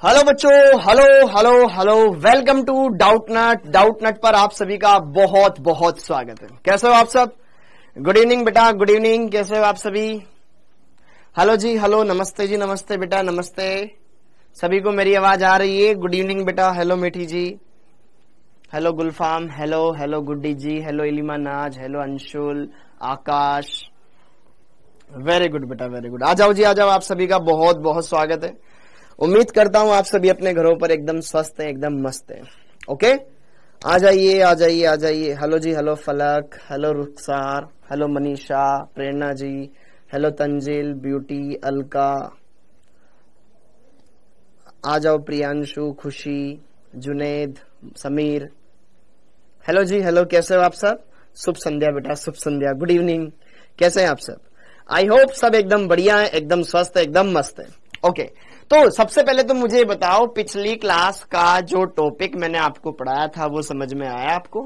Hello बच्चों, hello hello hello, welcome to Doubtnut पर आप सभी का बहुत बहुत स्वागत है। कैसे हो आप सब? गुड इवनिंग बेटा, गुड इवनिंग। कैसे हो आप सभी? हेलो जी, हेलो, नमस्ते जी, नमस्ते बेटा, नमस्ते। सभी को मेरी आवाज आ रही है? गुड इवनिंग बेटा। हेलो मीठी जी, हेलो गुलफाम, हेलो हेलो गुड्डी जी, हेलो इलिमा नाज, हेलो अंशुल, आकाश। वेरी गुड बेटा, वेरी गुड। आ जाओ जी, आ जाओ। आप सभी का बहुत बहुत स्वागत है। उम्मीद करता हूं आप सभी अपने घरों पर एकदम स्वस्थ हैं, एकदम मस्त हैं। ओके, आ जाइए, आ जाइए, आ जाइए। हेलो जी, हेलो फलक, हेलो रुखसार, हेलो मनीषा, प्रेरणा जी, हेलो तंजिल, ब्यूटी, अलका। आ जाओ प्रियांशु, खुशी, जुनेद, समीर। हेलो जी, हेलो। कैसे हो आप सब? शुभ संध्या बेटा, शुभ संध्या, गुड इवनिंग। कैसे हैं आप सब? आई होप सब एकदम बढ़िया है, एकदम स्वस्थ है, एकदम मस्त है। ओके, तो सबसे पहले तो मुझे बताओ, पिछली क्लास का जो टॉपिक मैंने आपको पढ़ाया था वो समझ में आया आपको?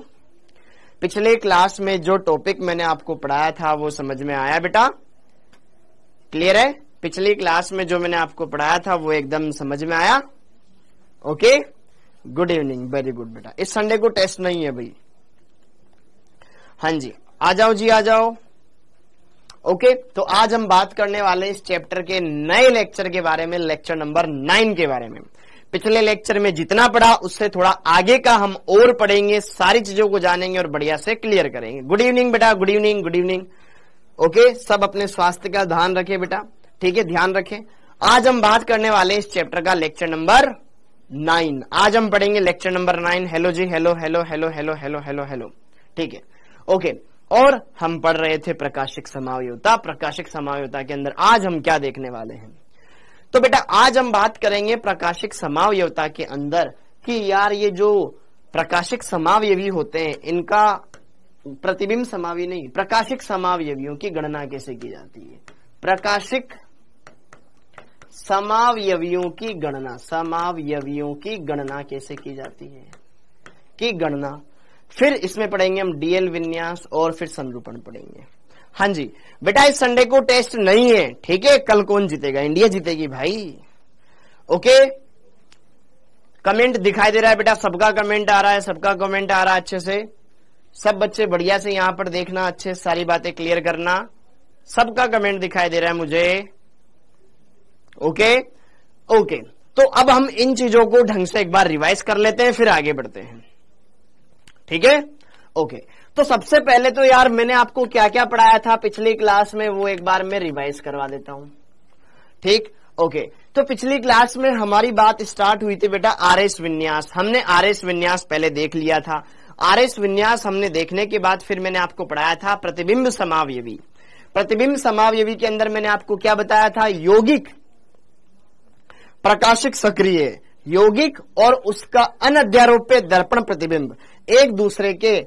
पिछले क्लास में जो टॉपिक मैंने आपको पढ़ाया था वो समझ में आया बेटा? क्लियर है? पिछली क्लास में जो मैंने आपको पढ़ाया था वो एकदम समझ में आया? Okay, good evening, very good बेटा। इस संडे को टेस्ट नहीं है भाई। हाँ जी, आ जाओ जी, आ जाओ। ओके, तो आज हम बात करने वाले इस चैप्टर के नए लेक्चर के बारे में, लेक्चर नंबर 9 के बारे में। पिछले लेक्चर में जितना पढ़ा उससे थोड़ा आगे का हम और पढ़ेंगे, सारी चीजों को जानेंगे और बढ़िया से क्लियर करेंगे। गुड इवनिंग बेटा, good evening, good evening. Okay, सब अपने स्वास्थ्य का ध्यान रखें बेटा, ठीक है, ध्यान रखें। आज हम बात करने वाले इस चैप्टर का लेक्चर नंबर 9। आज हम पढ़ेंगे लेक्चर नंबर 9। हेलो जी, hello hello hello hello hello hello hello, ठीक है। ओके, और हम पढ़ रहे थे प्रकाशिक समावयवता। प्रकाशिक समावयवता के अंदर आज हम क्या देखने वाले हैं? तो बेटा आज हम बात करेंगे प्रकाशिक समावयवता के अंदर कि यार ये जो प्रकाशिक समावयवी होते हैं इनका प्रतिबिंब समावयवी नहीं, प्रकाशिक समावयवियों की गणना कैसे की जाती है? प्रकाशिक समावयवियों की गणना, समावयवियों की गणना कैसे की जाती है? की गणना। फिर इसमें पढ़ेंगे हम डीएल विन्यास और फिर संरूपण पढ़ेंगे। हाँ जी बेटा, इस संडे को टेस्ट नहीं है, ठीक है। कल कौन जीतेगा? इंडिया जीतेगी भाई। ओके, कमेंट दिखाई दे रहा है बेटा, सबका कमेंट आ रहा है, सबका कमेंट आ रहा है अच्छे से। सब बच्चे बढ़िया से यहां पर देखना, अच्छे से सारी बातें क्लियर करना। सबका कमेंट दिखाई दे रहा है मुझे। ओके ओके, तो अब हम इन चीजों को ढंग से एक बार रिवाइज कर लेते हैं, फिर आगे बढ़ते हैं, ठीक है। ओके, तो सबसे पहले तो यार मैंने आपको क्या क्या पढ़ाया था पिछली क्लास में वो एक बार मैं रिवाइज करवा देता हूं, ठीक। ओके, तो पिछली क्लास में हमारी बात स्टार्ट हुई थी बेटा आरएस विन्यास। हमने आरएस विन्यास पहले देख लिया था। आरएस विन्यास हमने देखने के बाद फिर मैंने आपको पढ़ाया था प्रतिबिंब समावयवी। प्रतिबिंब समावयवी के अंदर मैंने आपको क्या बताया था? यौगिक, प्रकाशिक सक्रिय, यौगिक और उसका अनध्यारोप्य दर्पण प्रतिबिंब एक दूसरे के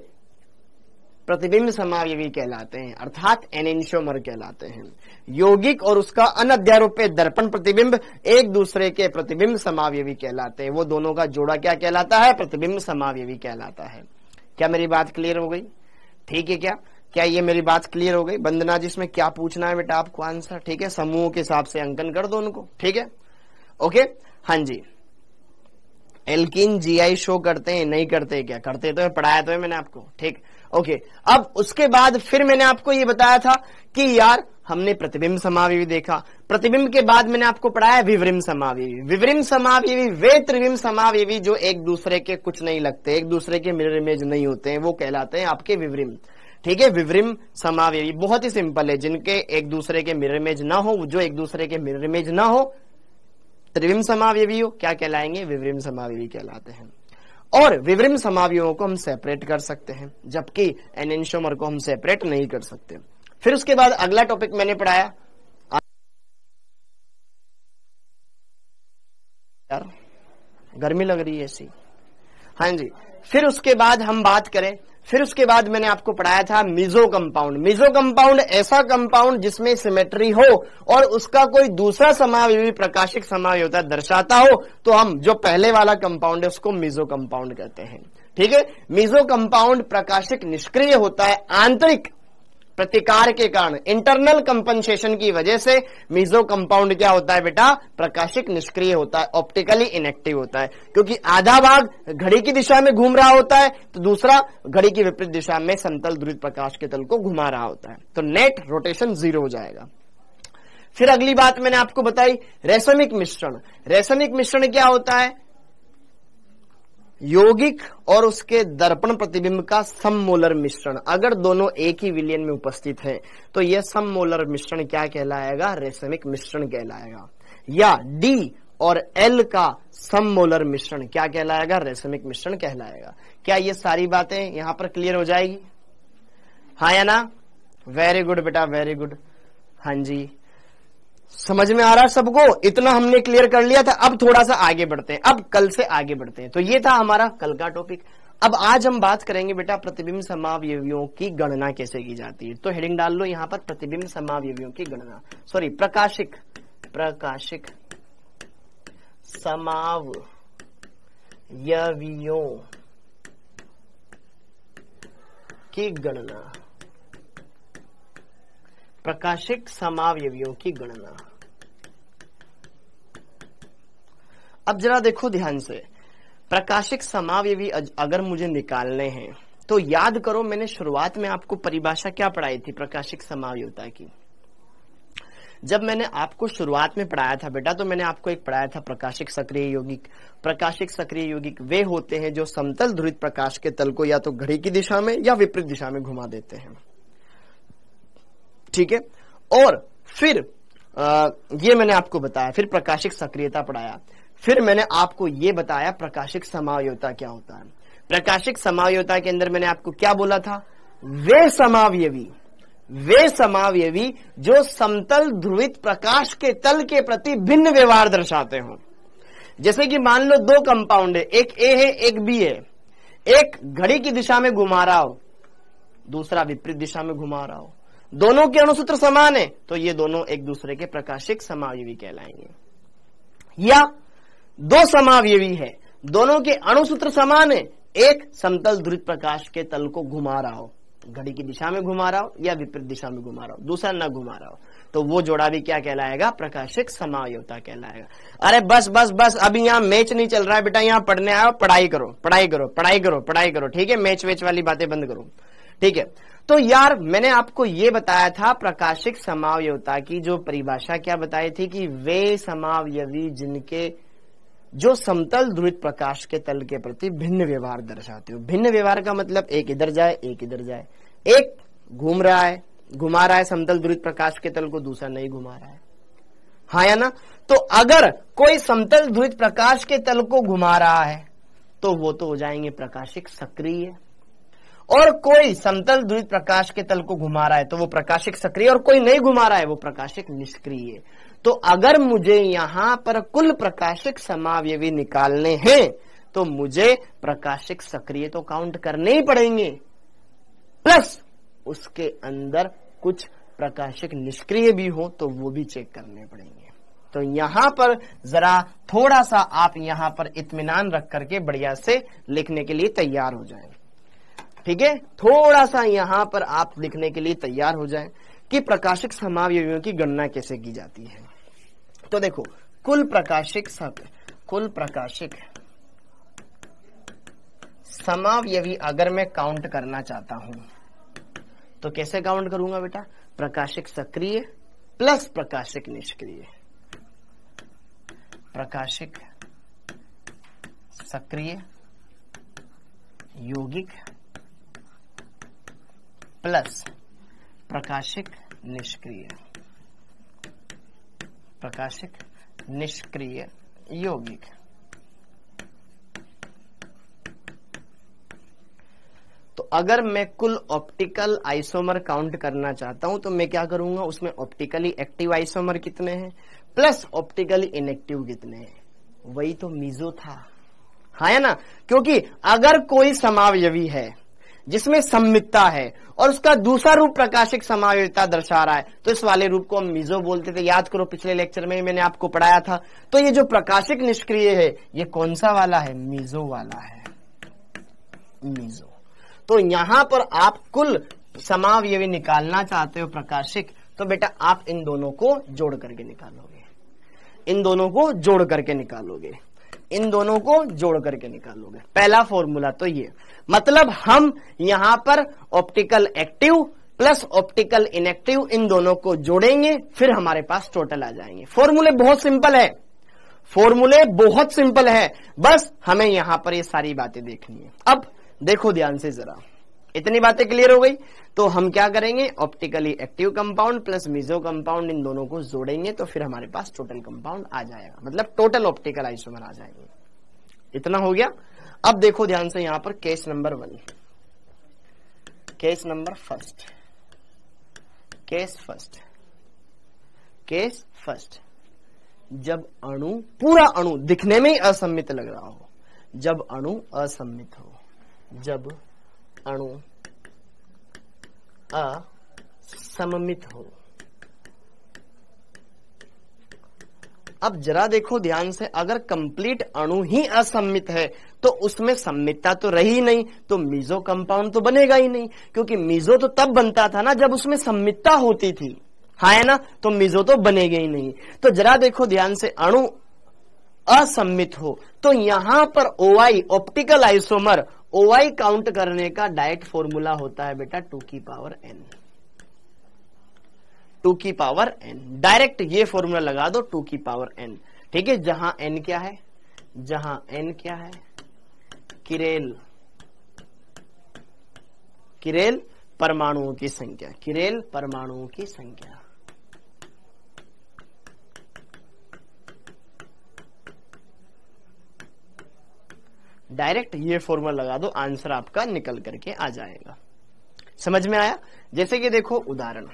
प्रतिबिंब समावयवी कहलाते हैं, अर्थात एनेंटियोमर कहलाते हैं। यौगिक और उसका अनध्यारोप्य दर्पण प्रतिबिंब एक दूसरे के प्रतिबिंब समावयवी कहलाते हैं। वो दोनों का जोड़ा क्या कहलाता है? प्रतिबिंब समावयवी कहलाता है। क्या मेरी बात क्लियर हो गई? ठीक है, क्या ये मेरी बात क्लियर हो गई? वंदना जी, इसमें क्या पूछना है बेटा आपको आंसर? ठीक है, समूहों के हिसाब से अंकन कर दो उनको, ठीक है। ओके, हाँ जी। एल्कीन जीआई शो करते हैं? नहीं करते? क्या करते? तो पढ़ाया तो है मैंने आपको, ठीक। ओके, अब उसके बाद फिर मैंने आपको ये बताया था कि यार हमने प्रतिबिंब समावयवी देखा। प्रतिबिंब के बाद मैंने आपको पढ़ाया विवरिम समावयवी। विवरिम समावयवी वे त्रिविम समावयवी जो एक दूसरे के कुछ नहीं लगते, एक दूसरे के मिरर इमेज नहीं होते हैं, वो कहलाते हैं आपके विवरिम, ठीक है। विवरिम समावयवी बहुत ही सिंपल है, जिनके एक दूसरे के मिरर इमेज ना हो, जो एक दूसरे के मिरर इमेज ना हो, त्रिविम समावयवी हो, क्या कहलाएंगे? विवरिम समावयवी कहलाते हैं। और विवरिम समावयवों को हम सेपरेट कर सकते हैं, जबकि एनेंटियोमर को हम सेपरेट नहीं कर सकते। फिर उसके बाद अगला टॉपिक मैंने पढ़ाया, यार गर्मी लग रही है ऐसी। हाँ जी, फिर उसके बाद हम बात करें, फिर उसके बाद मैंने आपको पढ़ाया था मीजो कंपाउंड। मीजो कंपाउंड ऐसा कंपाउंड जिसमें सिमेट्री हो और उसका कोई दूसरा समावयवी प्रकाशिक समावयवता दर्शाता हो, तो हम जो पहले वाला कंपाउंड है उसको मीजो कंपाउंड कहते हैं, ठीक है। मीजो कंपाउंड प्रकाशिक निष्क्रिय होता है, आंतरिक प्रतिकार के कारण, इंटरनल कंपनसेशन की वजह से मीजो कंपाउंड क्या होता है बेटा, प्रकाशिक निष्क्रिय होता है, ऑप्टिकली इनएक्टिव होता है, क्योंकि आधा भाग घड़ी की दिशा में घूम रहा होता है तो दूसरा घड़ी की विपरीत दिशा में समतल ध्रुवित प्रकाश के तल को घुमा रहा होता है, तो नेट रोटेशन 0 हो जाएगा। फिर अगली बात मैंने आपको बताई रेशमिक मिश्रण। रेशमिक मिश्रण क्या होता है, यौगिक और उसके दर्पण प्रतिबिंब का सममोलर मिश्रण। अगर दोनों एक ही विलयन में उपस्थित है तो यह सममोलर मिश्रण क्या कहलाएगा, रेशमिक मिश्रण कहलाएगा। या डी और एल का सममोलर मिश्रण क्या कहलाएगा, रेशमिक मिश्रण कहलाएगा। क्या ये सारी बातें यहां पर क्लियर हो जाएगी, हाँ या ना? वेरी गुड बेटा, वेरी गुड। हाँ जी, समझ में आ रहा है सबको? इतना हमने क्लियर कर लिया था। अब थोड़ा सा आगे बढ़ते हैं, अब कल से आगे बढ़ते हैं। तो ये था हमारा कल का टॉपिक। अब आज हम बात करेंगे बेटा प्रतिबिंब समावयवियों की गणना कैसे की जाती है। तो हेडिंग डाल लो यहां पर, प्रतिबिंब समावयवियों की गणना, सॉरी प्रकाशिक समावयवियों की गणना, प्रकाशिक समावयवियों की गणना। अब जरा देखो ध्यान से, प्रकाशिक समावयवी अगर मुझे निकालने हैं तो याद करो मैंने शुरुआत में आपको परिभाषा क्या पढ़ाई थी प्रकाशिक समावयवता की। जब मैंने आपको शुरुआत में पढ़ाया था बेटा, तो मैंने आपको एक पढ़ाया था प्रकाशिक सक्रिय यौगिक। प्रकाशिक सक्रिय यौगिक वे होते हैं जो समतल ध्रुवित प्रकाश के तल को या तो घड़ी की दिशा में या विपरीत दिशा में घुमा देते हैं, ठीक है। और फिर ये मैंने आपको बताया, फिर प्रकाशिक सक्रियता पढ़ाया, फिर मैंने आपको ये बताया प्रकाशिक समावयवता क्या होता है। प्रकाशिक समावयवता के अंदर मैंने आपको क्या बोला था, वे समावयवी जो समतल ध्रुवित प्रकाश के तल के प्रति भिन्न व्यवहार दर्शाते हो। जैसे कि मान लो दो कंपाउंड है, एक ए है एक बी है, एक घड़ी की दिशा में घुमा रहा हो, दूसरा विपरीत दिशा में घुमा रहा हो, दोनों के अणुसूत्र समान है तो ये दोनों एक दूसरे के प्रकाशिक समावयवी कहलाएंगे। या दो समावयवी है, दोनों के अणुसूत्र समान है, एक समतल ध्रुवित प्रकाश के तल को घुमा रहा हो, घड़ी की दिशा में घुमा रहा हो या विपरीत दिशा में घुमा रहा हो, दूसरा न घुमा रहा हो, तो वो जोड़ा भी क्या कहलाएगा, प्रकाशिक समावयवता कहलाएगा। अरे बस बस बस, अभी यहाँ मैच नहीं चल रहा है बेटा, यहाँ पढ़ने आओ, पढ़ाई करो पढ़ाई करो पढ़ाई करो पढ़ाई करो, ठीक है। मैच वेच वाली बातें बंद करो, ठीक है। तो यार मैंने आपको ये बताया था प्रकाशिक समावयवता की जो परिभाषा क्या बताई थी कि वे समावयवी जिनके जो समतल ध्रुवित प्रकाश के तल के प्रति भिन्न व्यवहार दर्शाते हो। भिन्न व्यवहार का मतलब एक इधर जाए एक इधर जाए, एक घुमा रहा है समतल ध्रुवित प्रकाश के तल को, दूसरा नहीं घुमा रहा है, हाँ या ना? तो अगर कोई समतल ध्रुवित प्रकाश के तल को घुमा रहा है तो वो तो हो जाएंगे प्रकाशिक सक्रिय, और कोई समतल ध्रुवित प्रकाश के तल को घुमा रहा है तो वो प्रकाशिक सक्रिय, और कोई नहीं घुमा रहा है वो प्रकाशिक निष्क्रिय। तो अगर मुझे यहां पर कुल प्रकाशिक समावयवी निकालने हैं तो मुझे प्रकाशिक सक्रिय तो काउंट करने ही पड़ेंगे, प्लस उसके अंदर कुछ प्रकाशिक निष्क्रिय भी हो तो वो भी चेक करने पड़ेंगे। तो यहां पर जरा थोड़ा सा आप यहां पर इत्मीनान रख करके बढ़िया से लिखने के लिए तैयार हो जाएं, ठीक है। थोड़ा सा यहां पर आप लिखने के लिए तैयार हो जाएं कि प्रकाशिक समावयवियों की गणना कैसे की जाती है। तो देखो, कुल प्रकाशिक समावयवी अगर मैं काउंट करना चाहता हूं तो कैसे काउंट करूंगा बेटा, प्रकाशिक सक्रिय प्लस प्रकाशिक निष्क्रिय, प्रकाशिक सक्रिय यौगिक प्लस प्रकाशिक निष्क्रिय, प्रकाशिक निष्क्रिय यौगिक। तो अगर मैं कुल ऑप्टिकल आइसोमर काउंट करना चाहता हूं तो मैं क्या करूंगा, उसमें ऑप्टिकली एक्टिव आइसोमर कितने हैं प्लस ऑप्टिकली इनएक्टिव कितने हैं, वही तो मीजो था, हाँ या ना? क्योंकि अगर कोई समावयवी है जिसमें सममितता है और उसका दूसरा रूप प्रकाशिक समावयविता दर्शा रहा है तो इस वाले रूप को हम मीजो बोलते थे। याद करो पिछले लेक्चर में ही मैंने आपको पढ़ाया था। तो ये जो प्रकाशिक निष्क्रिय है ये कौन सा वाला है, मीजो वाला है, मीजो। तो यहां पर आप कुल समावयवी निकालना चाहते हो प्राकाशिक, तो बेटा आप इन दोनों को जोड़ करके निकालोगे, इन दोनों को जोड़ करके निकालोगे, इन दोनों को जोड़ करके निकालोगे। पहला फॉर्मूला तो ये, मतलब हम यहां पर optical active plus optical inactive इन दोनों को जोड़ेंगे, फिर हमारे पास टोटल आ जाएंगे। फॉर्मूले बहुत सिंपल है, फॉर्मूले बहुत सिंपल है, बस हमें यहां पर ये सारी बातें देखनी है। अब देखो ध्यान से जरा, इतनी बातें क्लियर हो गई तो हम क्या करेंगे, optically active compound plus meso compound इन दोनों को जोड़ेंगे तो फिर हमारे पास टोटल कंपाउंड आ जाएगा, मतलब टोटल ऑप्टिकल आइसोमर आ जाएंगे। इतना हो गया। अब देखो ध्यान से यहां पर case number 1, case number first, case first, case first. जब अणु, पूरा अणु दिखने में ही असम्मित लग रहा हो, जब अणु असम्मित हो, जब अणु असममित हो। अब जरा देखो ध्यान से, अगर कंप्लीट अणु ही असम्मित है तो उसमें सम्मितता तो रही नहीं, तो मीजो कंपाउंड तो बनेगा ही नहीं, क्योंकि मीजो तो तब बनता था ना जब उसमें सम्मितता होती थी, हाँ है ना, तो मीजो तो बनेगा ही नहीं। तो जरा देखो ध्यान से, अणु असम्मित हो तो यहां पर OI optical isomer, OI count करने का डायरेक्ट फॉर्मूला होता है बेटा 2 की पावर n, 2 की पावर n, डायरेक्ट ये फॉर्मूला लगा दो 2 की पावर n, ठीक है। जहां n क्या है, जहां n क्या है, किरेल, किरेल परमाणुओं की संख्या, किरेल परमाणुओं की संख्या। डायरेक्ट ये फॉर्मूला लगा दो, आंसर आपका निकल करके आ जाएगा। समझ में आया? जैसे कि देखो उदाहरण,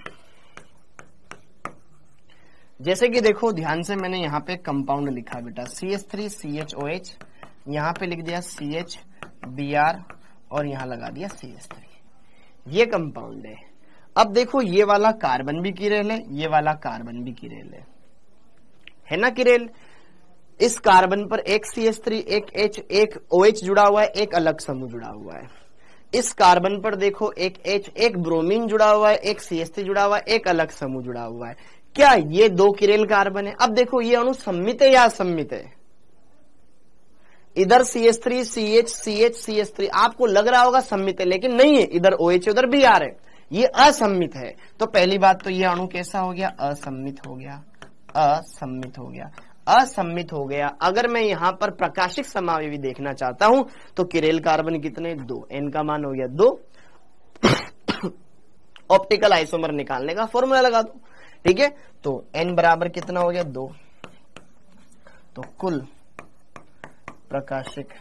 जैसे कि देखो ध्यान से, मैंने यहाँ पे कंपाउंड लिखा बेटा CH3CHOH, यहाँ पे लिख दिया CHBr और यहाँ लगा दिया CH3, ये कंपाउंड है। अब देखो ये वाला कार्बन भी किरेल है, ये वाला कार्बन भी किरेल है ना किरेल। इस कार्बन पर एक CH3, एक H, एक OH जुड़ा हुआ है, एक अलग समूह जुड़ा हुआ है। इस कार्बन पर देखो एक H, एक ब्रोमीन जुड़ा हुआ है, एक CH3 जुड़ा हुआ है, एक अलग समूह जुड़ा हुआ है। क्या ये 2 किरेल कार्बन है? अब देखो ये अणु सम्मित है या असम्मित है? इधर CH3 CH CH CH3 आपको लग रहा होगा सम्मित है, लेकिन नहीं है, इधर OH उधर Br है, ये असम्मित है। तो पहली बात तो ये अणु कैसा हो गया, असम्मित हो गया, असम्मित हो गया, असम्मित हो गया। अगर मैं यहां पर प्रकाशिक समावयवी देखना चाहता हूं तो किरेल कार्बन कितने, 2, n का मान हो गया 2। ऑप्टिकल आइसोमर निकालने का फॉर्मूला लगा दो, ठीक है। तो n बराबर कितना हो गया, 2, तो कुल प्रकाशिक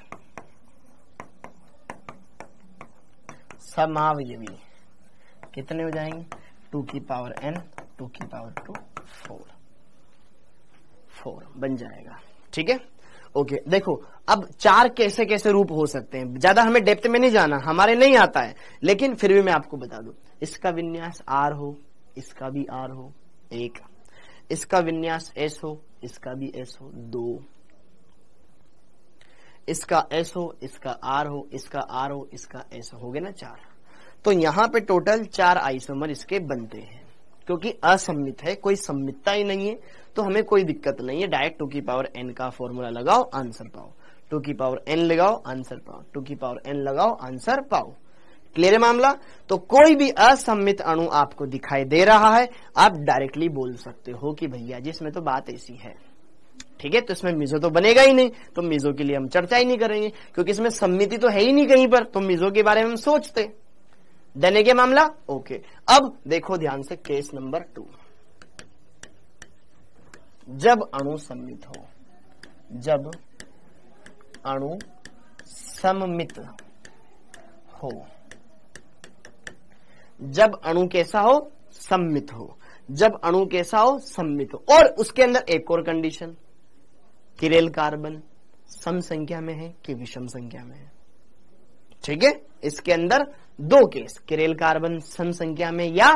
समावयवी कितने हो जाएंगे, 2 की पावर n, 2 की पावर 2, 4 बन जाएगा, ठीक है। ओके, देखो अब 4 कैसे कैसे रूप हो सकते हैं, ज्यादा हमें डेप्थ में नहीं जाना, हमारे नहीं आता है, लेकिन फिर भी मैं आपको बता दूं। इसका विन्यास R हो, इसका भी R हो 1, इसका विन्यास S हो, इसका भी S हो 2, इसका S हो, इसका R हो, इसका R हो, इसका S हो गए ना 4। तो यहां पे टोटल 4 आइसोमर इसके बनते हैं। क्योंकि असम्मित है, कोई सम्मितता ही नहीं है, तो हमें कोई दिक्कत नहीं है। डायरेक्ट 2 की पावर n का फॉर्मूला लगाओ, आंसर पाओ, 2 की पावर n लगाओ, आंसर पाओ, 2 की पावर n लगाओ, आंसर पाओ। क्लियर है मामला? तो कोई भी असम्मित अणु आपको दिखाई दे रहा है, आप डायरेक्टली बोल सकते हो कि भैया जी इसमें तो बात ऐसी है, ठीक है। तो इसमें मीजो तो बनेगा ही नहीं, तो मीजो के लिए हम चर्चा ही नहीं करेंगे, क्योंकि इसमें सम्मिति तो है ही नहीं कहीं पर, तो मीजो के बारे में हम सोचते। देने के मामला ओके। अब देखो ध्यान से केस नंबर 2, जब अणु सम्मित हो, जब अणु सममित हो, जब अणु कैसा हो, सम्मित हो, जब अणु कैसा हो, सम्मित हो। और उसके अंदर एक और कंडीशन, किरेल कार्बन सम संख्या में है कि विषम संख्या में है, ठीक है। इसके अंदर 2 केस, किरेल कार्बन सम संख्या में या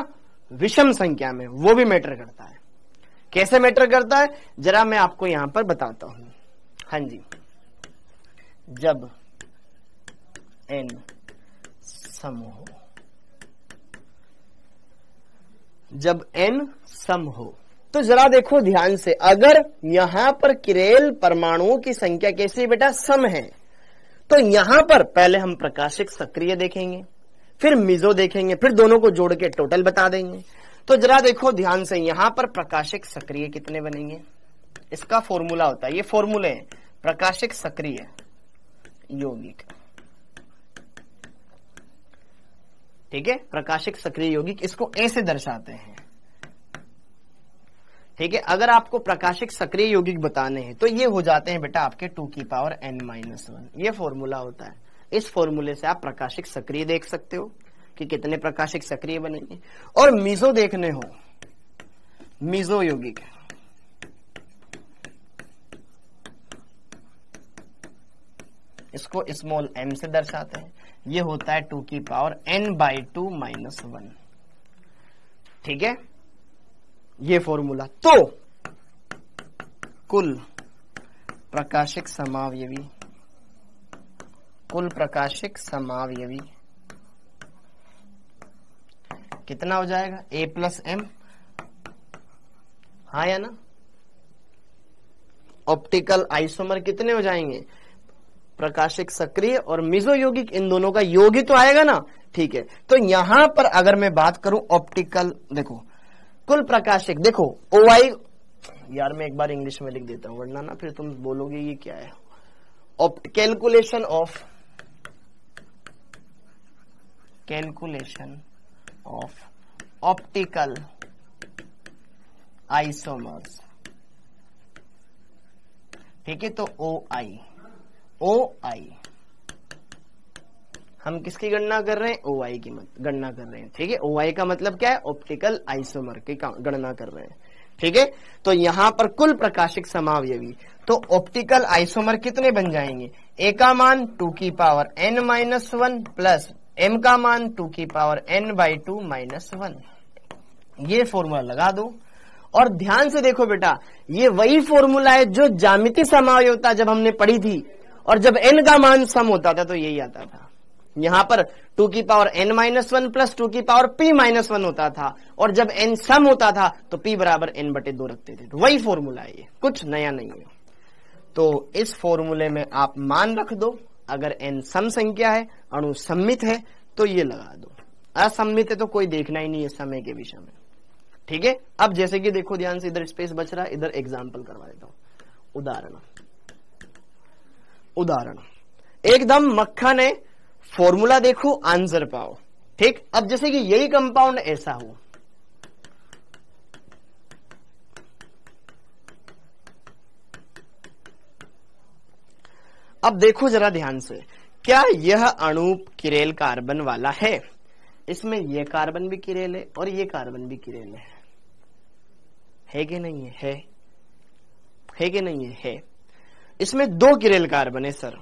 विषम संख्या में, वो भी मैटर करता है। कैसे मैटर करता है जरा मैं आपको यहां पर बताता हूं। हाँ जी, जब n सम हो, जब n सम हो। तो जरा देखो ध्यान से, अगर यहां पर किरेल परमाणुओं की संख्या कैसी बेटा, सम है, तो यहां पर पहले हम प्रकाशिक सक्रिय देखेंगे, फिर मिजो देखेंगे, फिर दोनों को जोड़ के टोटल बता देंगे। तो जरा देखो ध्यान से, यहां पर प्रकाशिक सक्रिय कितने बनेंगे, इसका फॉर्मूला होता है, ये फॉर्मूले हैं, प्रकाशिक सक्रिय यौगिक, ठीक है, प्रकाशिक सक्रिय यौगिक, इसको ए से दर्शाते हैं, ठीक है। अगर आपको प्रकाशिक सक्रिय यौगिक बताने हैं तो ये हो जाते हैं बेटा आपके 2 की पावर n-1, ये फॉर्मूला होता है। इस फॉर्मूले से आप प्रकाशिक सक्रिय देख सकते हो कि कितने प्रकाशिक सक्रिय बनेंगे। और मिजो देखने हो, मिजो यौगिक, इसको स्मॉल m से दर्शाते हैं, ये होता है 2 की पावर n/2-1, ठीक है, ये फॉर्मूला। तो कुल प्रकाशिक समावयवी, कुल प्रकाशिक समावयवी कितना हो जाएगा, A+M, हाँ या ना। ऑप्टिकल आइसोमर कितने हो जाएंगे, प्रकाशिक सक्रिय और मिजो यौगिक, इन दोनों का योग ही तो आएगा ना, ठीक है। तो यहां पर अगर मैं बात करूं ऑप्टिकल, देखो कुल प्रकाशिक, देखो OI, यार मैं एक बार इंग्लिश में लिख देता हूं वरना ना फिर तुम बोलोगे ये क्या है। कैलकुलेशन ऑफ ऑप्टिकल आइसोमर्स, ठीक है। तो OI हम किसकी गणना कर रहे हैं, OI की गणना कर रहे हैं, ठीक है। OI का मतलब क्या है, ऑप्टिकल आइसोमर की गणना कर रहे हैं, ठीक है। तो यहां पर कुल प्रकाशिक समावयवी, तो ऑप्टिकल आइसोमर कितने बन जाएंगे, A का मान 2 की पावर n-1 प्लस M का मान 2 की पावर n/2-1, ये फॉर्मूला लगा दो। और ध्यान से देखो बेटा, ये वही फॉर्मूला है जो ज्यामितीय समावयवता जब हमने पढ़ी थी, और जब n का मान सम होता था तो यही आता था। यहां पर 2 की पावर n-1 प्लस 2 की पावर p-1 होता था, और जब n सम होता था तो p बराबर n/2 रखते थे। तो वही फॉर्मूला है, ये कुछ नया नहीं है। तो इस फॉर्मूले में आप मान रख दो, अगर n सम संख्या है, अणु सम्मित है, तो ये लगा दो, असम्मित है तो कोई देखना ही नहीं है समय के विषय में, ठीक है। अब जैसे कि देखो ध्यान से, इधर स्पेस बच रहा है, इधर एग्जाम्पल करवा देता हूं। उदाहरण एकदम मक्खन है, फॉर्मूला देखो, आंसर पाओ, ठीक। अब जैसे कि यही कंपाउंड ऐसा हो, अब देखो जरा ध्यान से, क्या यह अणु किरेल कार्बन वाला है, इसमें यह कार्बन भी किरेल है और ये कार्बन भी किरेल है कि नहीं है, है कि नहीं है। इसमें 2 किरेल कार्बन है सर,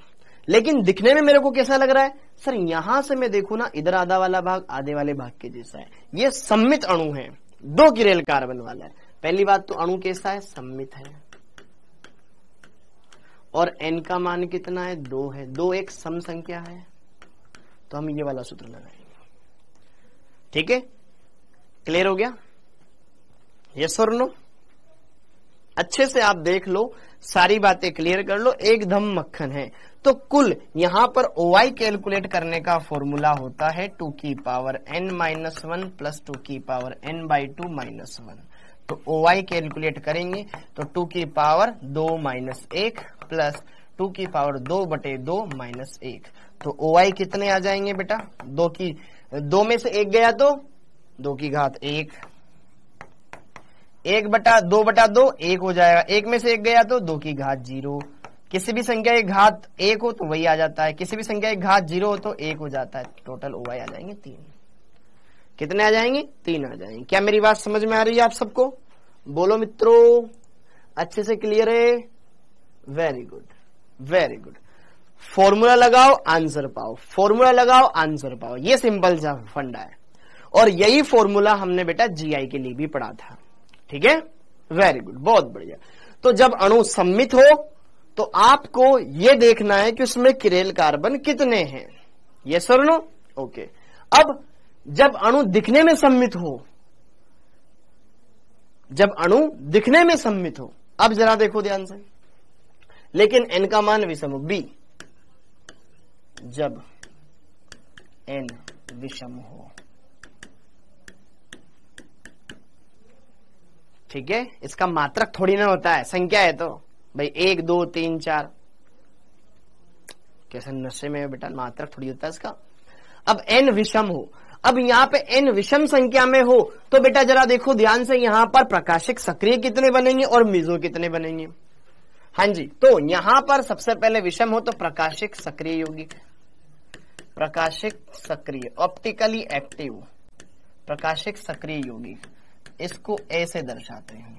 लेकिन दिखने में मेरे को कैसा लग रहा है सर, यहां से मैं देखूं ना, इधर आधा वाला भाग आधे वाले भाग के जैसा है। ये सम्मित अणु है, 2 किरेल कार्बन वाला है। पहली बात तो अणु कैसा है, सम्मित है, और n का मान कितना है, 2 है, 2 एक सम संख्या है, तो हम ये वाला सूत्र लगाएंगे, ठीक है। क्लियर हो गया, यस और नो। अच्छे से आप देख लो, सारी बातें क्लियर कर लो, एकदम मक्खन है। तो कुल यहां पर OI कैलकुलेट करने का फॉर्मूला होता है 2 की पावर n-1 प्लस 2 की पावर n/2-1। तो OI कैलकुलेट करेंगे तो 2 की पावर 2-1 प्लस 2 की पावर 2/2-1। तो OI कितने आ जाएंगे बेटा, 2 में से 1 गया तो 2 की घात 1, 1/2/2 1 हो जाएगा, 1 में से 1 गया तो 2 की घात 0। किसी भी संख्या की घात 1 हो तो वही आ जाता है, किसी भी संख्या की घात 0 हो तो 1 हो जाता है। टोटल OI आ जाएंगे 3। कितने आ जाएंगे, 3 आ जाएंगे। क्या मेरी बात समझ में आ रही है आप सबको, बोलो मित्रों, अच्छे से क्लियर है, very good very good. Formula लगाओ आंसर पाओ, फॉर्मूला लगाओ आंसर पाओ, ये सिंपल सा फंडा है। और यही फॉर्मूला हमने बेटा GI के लिए भी पढ़ा था, ठीक है, वेरी गुड, बहुत बढ़िया। तो जब अणु सम्मित हो तो आपको ये देखना है कि उसमें किरेल कार्बन कितने हैं, यस और नो, ओके। अब जब अणु दिखने में सम्मित हो जब अणु दिखने में सममित हो। अब जरा देखो ध्यान से, लेकिन n का मान विषम हो, बी जब n विषम हो। ठीक है, इसका मात्रक थोड़ी ना होता है, संख्या है तो भाई 1 2 3 4, कैसे नशे में बेटा, मात्रक थोड़ी होता है इसका। अब n विषम हो, अब यहां पे n विषम संख्या में हो तो बेटा जरा देखो ध्यान से, यहां पर प्रकाशिक सक्रिय कितने बनेंगे और मेसो कितने बनेंगे। हाँ जी, तो यहां पर सबसे पहले विषम हो तो प्रकाशिक सक्रिय यौगिक, प्रकाशिक सक्रिय ऑप्टिकली एक्टिव प्रकाशिक सक्रिय यौगिक, इसको ए से दर्शाते हैं।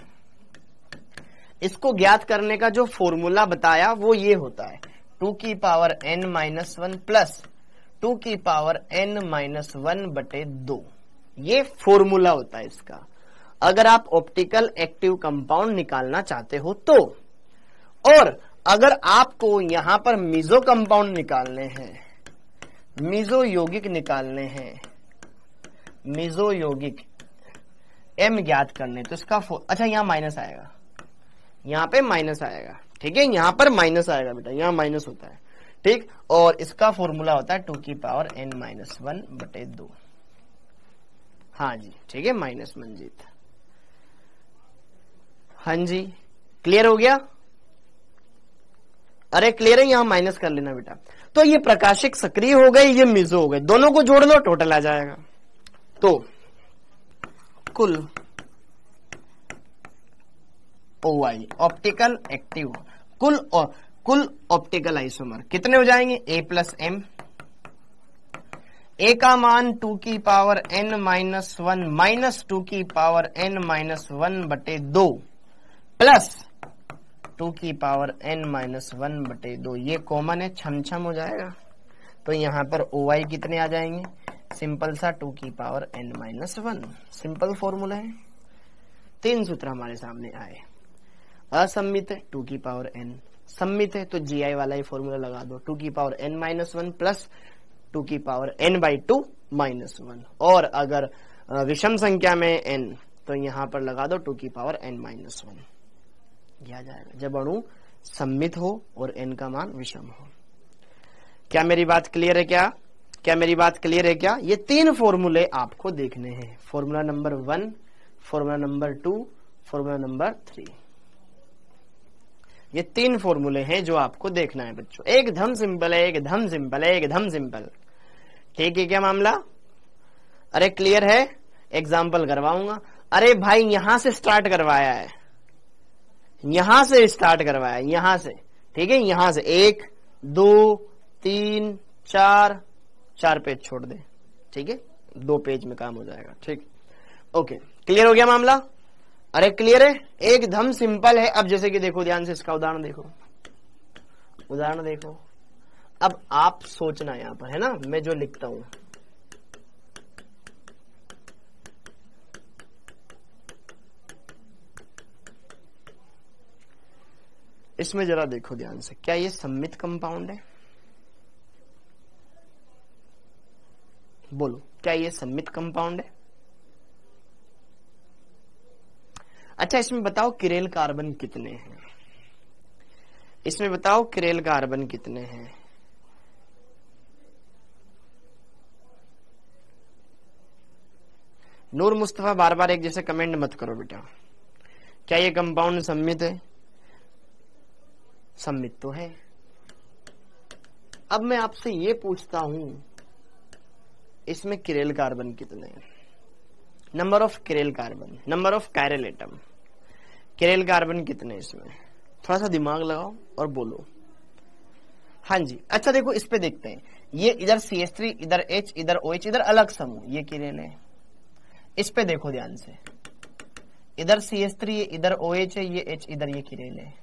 इसको ज्ञात करने का जो फॉर्मूला बताया वो ये होता है 2 की पावर n माइनस 1 प्लस 2 की पावर n माइनस 1 बटे 2, ये फॉर्मूला होता है इसका, अगर आप ऑप्टिकल एक्टिव कंपाउंड निकालना चाहते हो तो। और अगर आपको यहां पर मेसो कंपाउंड निकालने हैं, मेसो यौगिक निकालने हैं, मेसो यौगिक m ज्ञात करने, तो इसका अच्छा यहां माइनस आएगा, यहां पे माइनस आएगा। ठीक है, यहां पर माइनस आएगा बेटा, यहां माइनस होता है। ठीक, और इसका फॉर्मूला होता है 2 की पावर n माइनस 1 बटे 2। हाँ जी, ठीक है, माइनस मंजीत। हाँ जी, क्लियर हो गया? अरे क्लियर है, यहां माइनस कर लेना बेटा। तो ये प्रकाशिक सक्रिय हो गए, ये मेसो हो गए, दोनों को जोड़ लो टोटल आ जाएगा। तो कुल OI ऑप्टिकल एक्टिव, कुल ऑप्टिकल आइसोमर कितने हो जाएंगे, A प्लस एम। A का मान 2 की पावर n माइनस 1 माइनस 2 की पावर n माइनस 1 बटे 2 प्लस 2 की पावर n माइनस 1 बटे 2, ये कॉमन है, छम छम हो जाएगा। तो यहां पर OI कितने आ जाएंगे, सिंपल सा 2 की power n minus 1, simple formula है। 3 सूत्र हमारे सामने आए। असम्मित है 2 की पावर n, सम्मित है तो GI वाला ही फॉर्मूला लगा दो, 2 की पावर n माइनस 1 प्लस 2 की पावर n बाई 2 माइनस 1। और अगर विषम संख्या में n तो यहां पर लगा दो 2 की पावर n माइनस 1, यह आ जाएगा जब अणु सम्मित हो और n का मान विषम हो। क्या मेरी बात क्लियर है? क्या मेरी बात क्लियर है? क्या ये 3 फॉर्मूले आपको देखने हैं, formula number 1, formula number 2, formula number 3, ये 3 फॉर्मूले हैं जो आपको देखना है बच्चों। एकदम सिंपल है, एकदम सिंपल है, एकदम सिंपल। ठीक है क्या मामला? अरे क्लियर है? एग्जाम्पल करवाऊंगा। अरे भाई यहां से स्टार्ट करवाया है, यहां से स्टार्ट करवाया है, यहां से। ठीक है, यहां से 1 2 3 4 पेज छोड़ दे। ठीक है, 2 पेज में काम हो जाएगा। ठीक, ओके, क्लियर हो गया मामला? अरे क्लियर है, एकदम सिंपल है। अब जैसे कि देखो ध्यान से, इसका उदाहरण देखो, उदाहरण देखो। अब आप सोचना यहां पर, है ना, मैं जो लिखता हूं, इसमें जरा देखो ध्यान से, क्या ये सम्मित कंपाउंड है? बोलो, क्या ये सम्मित कंपाउंड है? अच्छा, इसमें बताओ किरेल कार्बन कितने हैं, इसमें बताओ किरेल कार्बन कितने हैं? नूर मुस्तफा बार बार एक जैसे कमेंट मत करो बेटा। क्या ये कंपाउंड सम्मित है? सम्मित तो है। अब मैं आपसे ये पूछता हूं, इसमें किरेल कार्बन कितने हैं? Number of chiral carbon, number of chiral atom, chiral carbon कितने इसमें? थोड़ा सा दिमाग लगाओ और बोलो। हाँ जी, अच्छा देखो इस पे देखते हैं, ये इधर CH3, इधर H, इधर OH, इधर अलग समूह, ये किरेल है। इस पे देखो ध्यान से, इधर CH3, इधर OH है, ये H, इधर ये किरेल है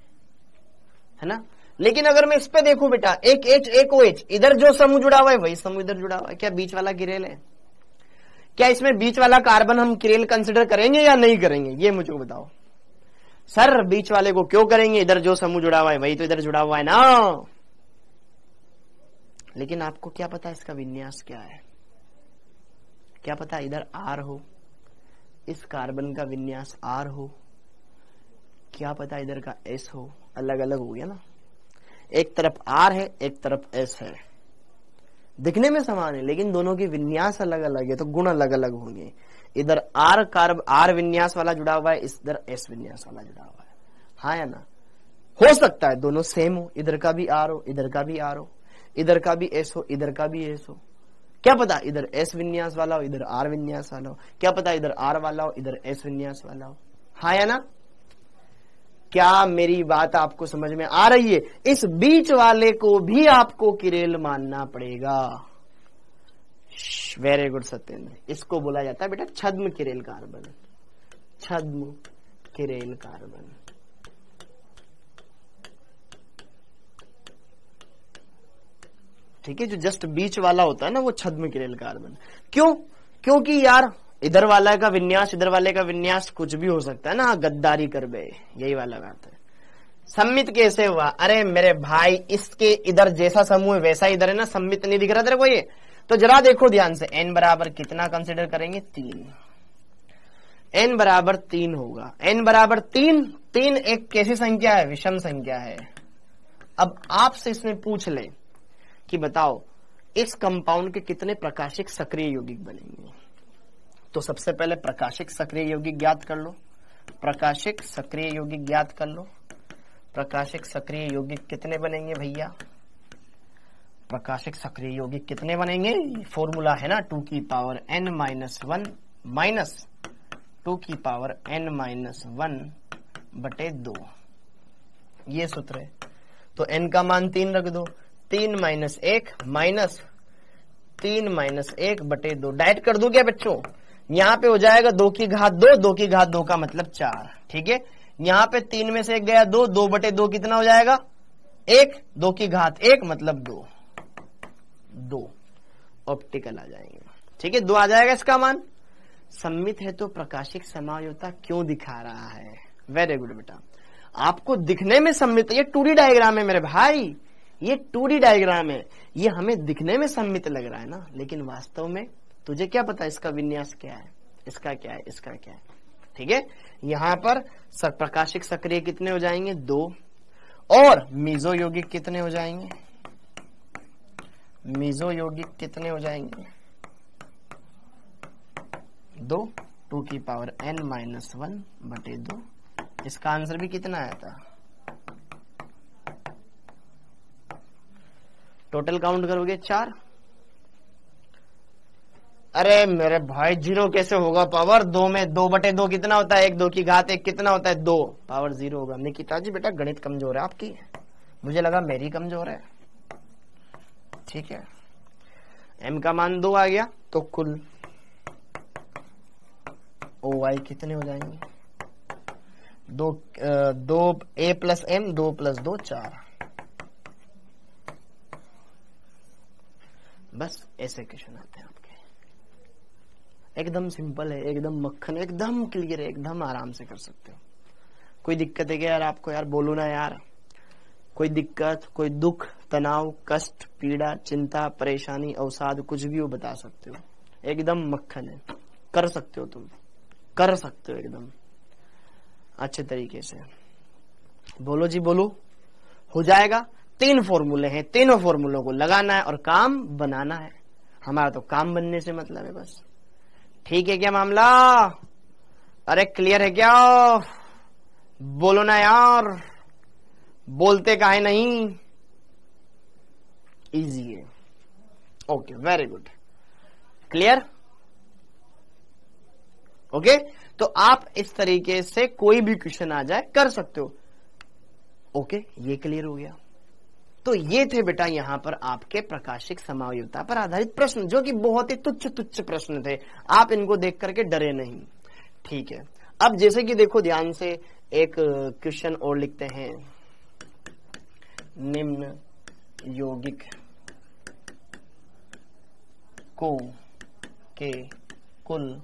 ना। लेकिन अगर मैं इस पे देखूं बेटा, एक H एक OH, इधर जो समूह जुड़ा हुआ है वही समूह इधर जुड़ा हुआ है, क्या बीच वाला किरेल है? क्या इसमें बीच वाला कार्बन हम किरेल कंसिडर करेंगे या नहीं करेंगे? ये मुझे बताओ। सर बीच वाले को क्यों करेंगे, इधर जो समूह जुड़ा हुआ है वही तो इधर जुड़ा हुआ है ना। लेकिन आपको क्या पता इसका विन्यास क्या है? क्या पता इधर R हो, इस कार्बन का विन्यास R हो, क्या पता इधर का S हो, अलग अलग हो गया ना। एक तरफ R है, एक तरफ S है, दिखने में समान है लेकिन दोनों की विन्यास अलग अलग है, तो गुण अलग अलग होंगे। इधर R विन्यास वाला जुड़ा हुआ है, इधर S विन्यास वाला जुड़ा हुआ है, हाँ या ना। हो सकता है दोनों सेम हो, इधर का भी R हो, इधर का भी R हो, इधर का भी S हो, इधर का भी S हो, क्या पता इधर S विन्यास वाला हो, इधर R विन्यास वाला हो, क्या पता इधर R वाला हो, इधर S विन्यास वाला हो, हाँ या ना। क्या मेरी बात आपको समझ में आ रही है? इस बीच वाले को भी आपको किरेल मानना पड़ेगा। वेरी गुड सत्येंद्र, इसको बोला जाता है बेटा छद्म किरेल कार्बन, छद्म किरेल कार्बन। ठीक है, जो जस्ट बीच वाला होता है ना वो छद्म किरेल कार्बन। क्यों? क्योंकि यार इधर वाला का विन्यास इधर वाले का विन्यास कुछ भी हो सकता है ना, गद्दारी कर बे, यही वाला बात है। सम्मित कैसे हुआ? अरे मेरे भाई, इसके इधर जैसा समूह है वैसा इधर है ना, सम्मित नहीं दिख रहा तेरे को ये? तो जरा देखो ध्यान से, n बराबर कितना कंसिडर करेंगे? 3। n बराबर 3 होगा। n बराबर 3, 3 एक कैसी संख्या है? विषम संख्या है। अब आपसे इसमें पूछ ले कि बताओ इस कंपाउंड के कितने प्रकाशिक सक्रिय यौगिक बनेंगे। तो सबसे पहले प्रकाशिक सक्रिय यौगिक ज्ञात कर लो, प्रकाशिक सक्रिय यौगिक ज्ञात कर लो। प्रकाशिक सक्रिय यौगिक कितने बनेंगे भैया? प्रकाशिक सक्रिय यौगिक कितने बनेंगे? फॉर्मूला है ना 2 की पावर n माइनस 1 माइनस 2 की पावर n माइनस 1 बटे 2, ये सूत्र है। तो n का मान 3 रख दो, 3 माइनस 1 माइनस 3 माइनस 1 बटे 2। डाइट कर दो क्या बच्चों? यहाँ पे हो जाएगा 2 की घात 2, 2 की घात 2 का मतलब 4। ठीक है, यहाँ पे 3 में से 1 गया 2, 2 बटे 2 कितना हो जाएगा? 1, 2 की घात 1 मतलब 2 ऑप्टिकल आ जाएंगे। ठीक है, 2 आ जाएगा इसका मान। सम्मित है तो प्रकाशिक समायोजकता क्यों दिखा रहा है? वेरी गुड बेटा, आपको दिखने में सम्मित, ये 2D डायग्राम है मेरे भाई, ये 2D डायग्राम है, ये हमें दिखने में सम्मित लग रहा है ना, लेकिन वास्तव में तुझे क्या पता इसका विन्यास क्या है, इसका क्या है, इसका क्या है। ठीक है, यहां पर प्रकाशिक सक्रिय कितने हो जाएंगे? 2, और मीजो यौगिक कितने हो जाएंगे? मीजो यौगिक कितने हो जाएंगे? 2, 2 की पावर n माइनस 1 बटे 2। इसका आंसर भी कितना आया था? टोटल काउंट करोगे 4। अरे मेरे भाई 0 कैसे होगा? पावर 2 में 2 बटे 2 कितना होता है? 1, 2 की घात 1 कितना होता है? 2, पावर 0 होगा। निकिता जी बेटा गणित कमजोर है आपकी, मुझे लगा मेरी कमजोर है। ठीक है, m का मान 2 आ गया, तो कुल OI कितने हो जाएंगे? 2 A प्लस M, 2 प्लस 2 4। बस ऐसे क्वेश्चन आते हैं आपके, एकदम सिंपल है, एकदम मक्खन, एकदम क्लियर है, एकदम आराम से कर सकते हो। कोई दिक्कत है क्या यार आपको? यार बोलो ना यार, कोई दिक्कत, कोई दुख, तनाव, कष्ट, पीड़ा, चिंता, परेशानी, अवसाद, कुछ भी हो बता सकते हो, एकदम मक्खन है, कर सकते हो, तुम कर सकते हो एकदम अच्छे तरीके से। बोलो जी बोलो, हो जाएगा। 3 फॉर्मूले हैं, तीनों फॉर्मूलों को लगाना है और काम बनाना है। हमारा तो काम बनने से मतलब है बस। ठीक है क्या मामला? अरे क्लियर है क्या? बोलो ना यार, बोलते काहे नहीं? इजी है। Okay, very good, clear. Okay, तो आप इस तरीके से कोई भी क्वेश्चन आ जाए कर सकते हो। ओके, ये क्लियर हो गया। तो ये थे बेटा यहां पर आपके प्रकाशिक समायोजकता पर आधारित प्रश्न, जो कि बहुत ही तुच्छ तुच्छ प्रश्न थे। आप इनको देख करके डरे नहीं। ठीक है, अब जैसे कि देखो ध्यान से, एक क्वेश्चन और लिखते हैं। निम्न यौगिक को के कुल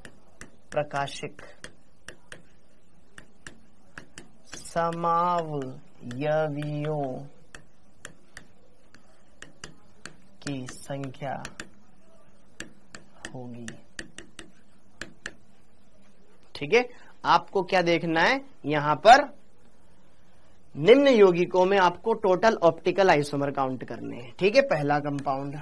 प्रकाशिक समावयवियों की संख्या होगी। ठीक है, आपको क्या देखना है यहां पर, निम्न यौगिकों में आपको टोटल ऑप्टिकल आइसोमर काउंट करने हैं। ठीक है, पहला कंपाउंड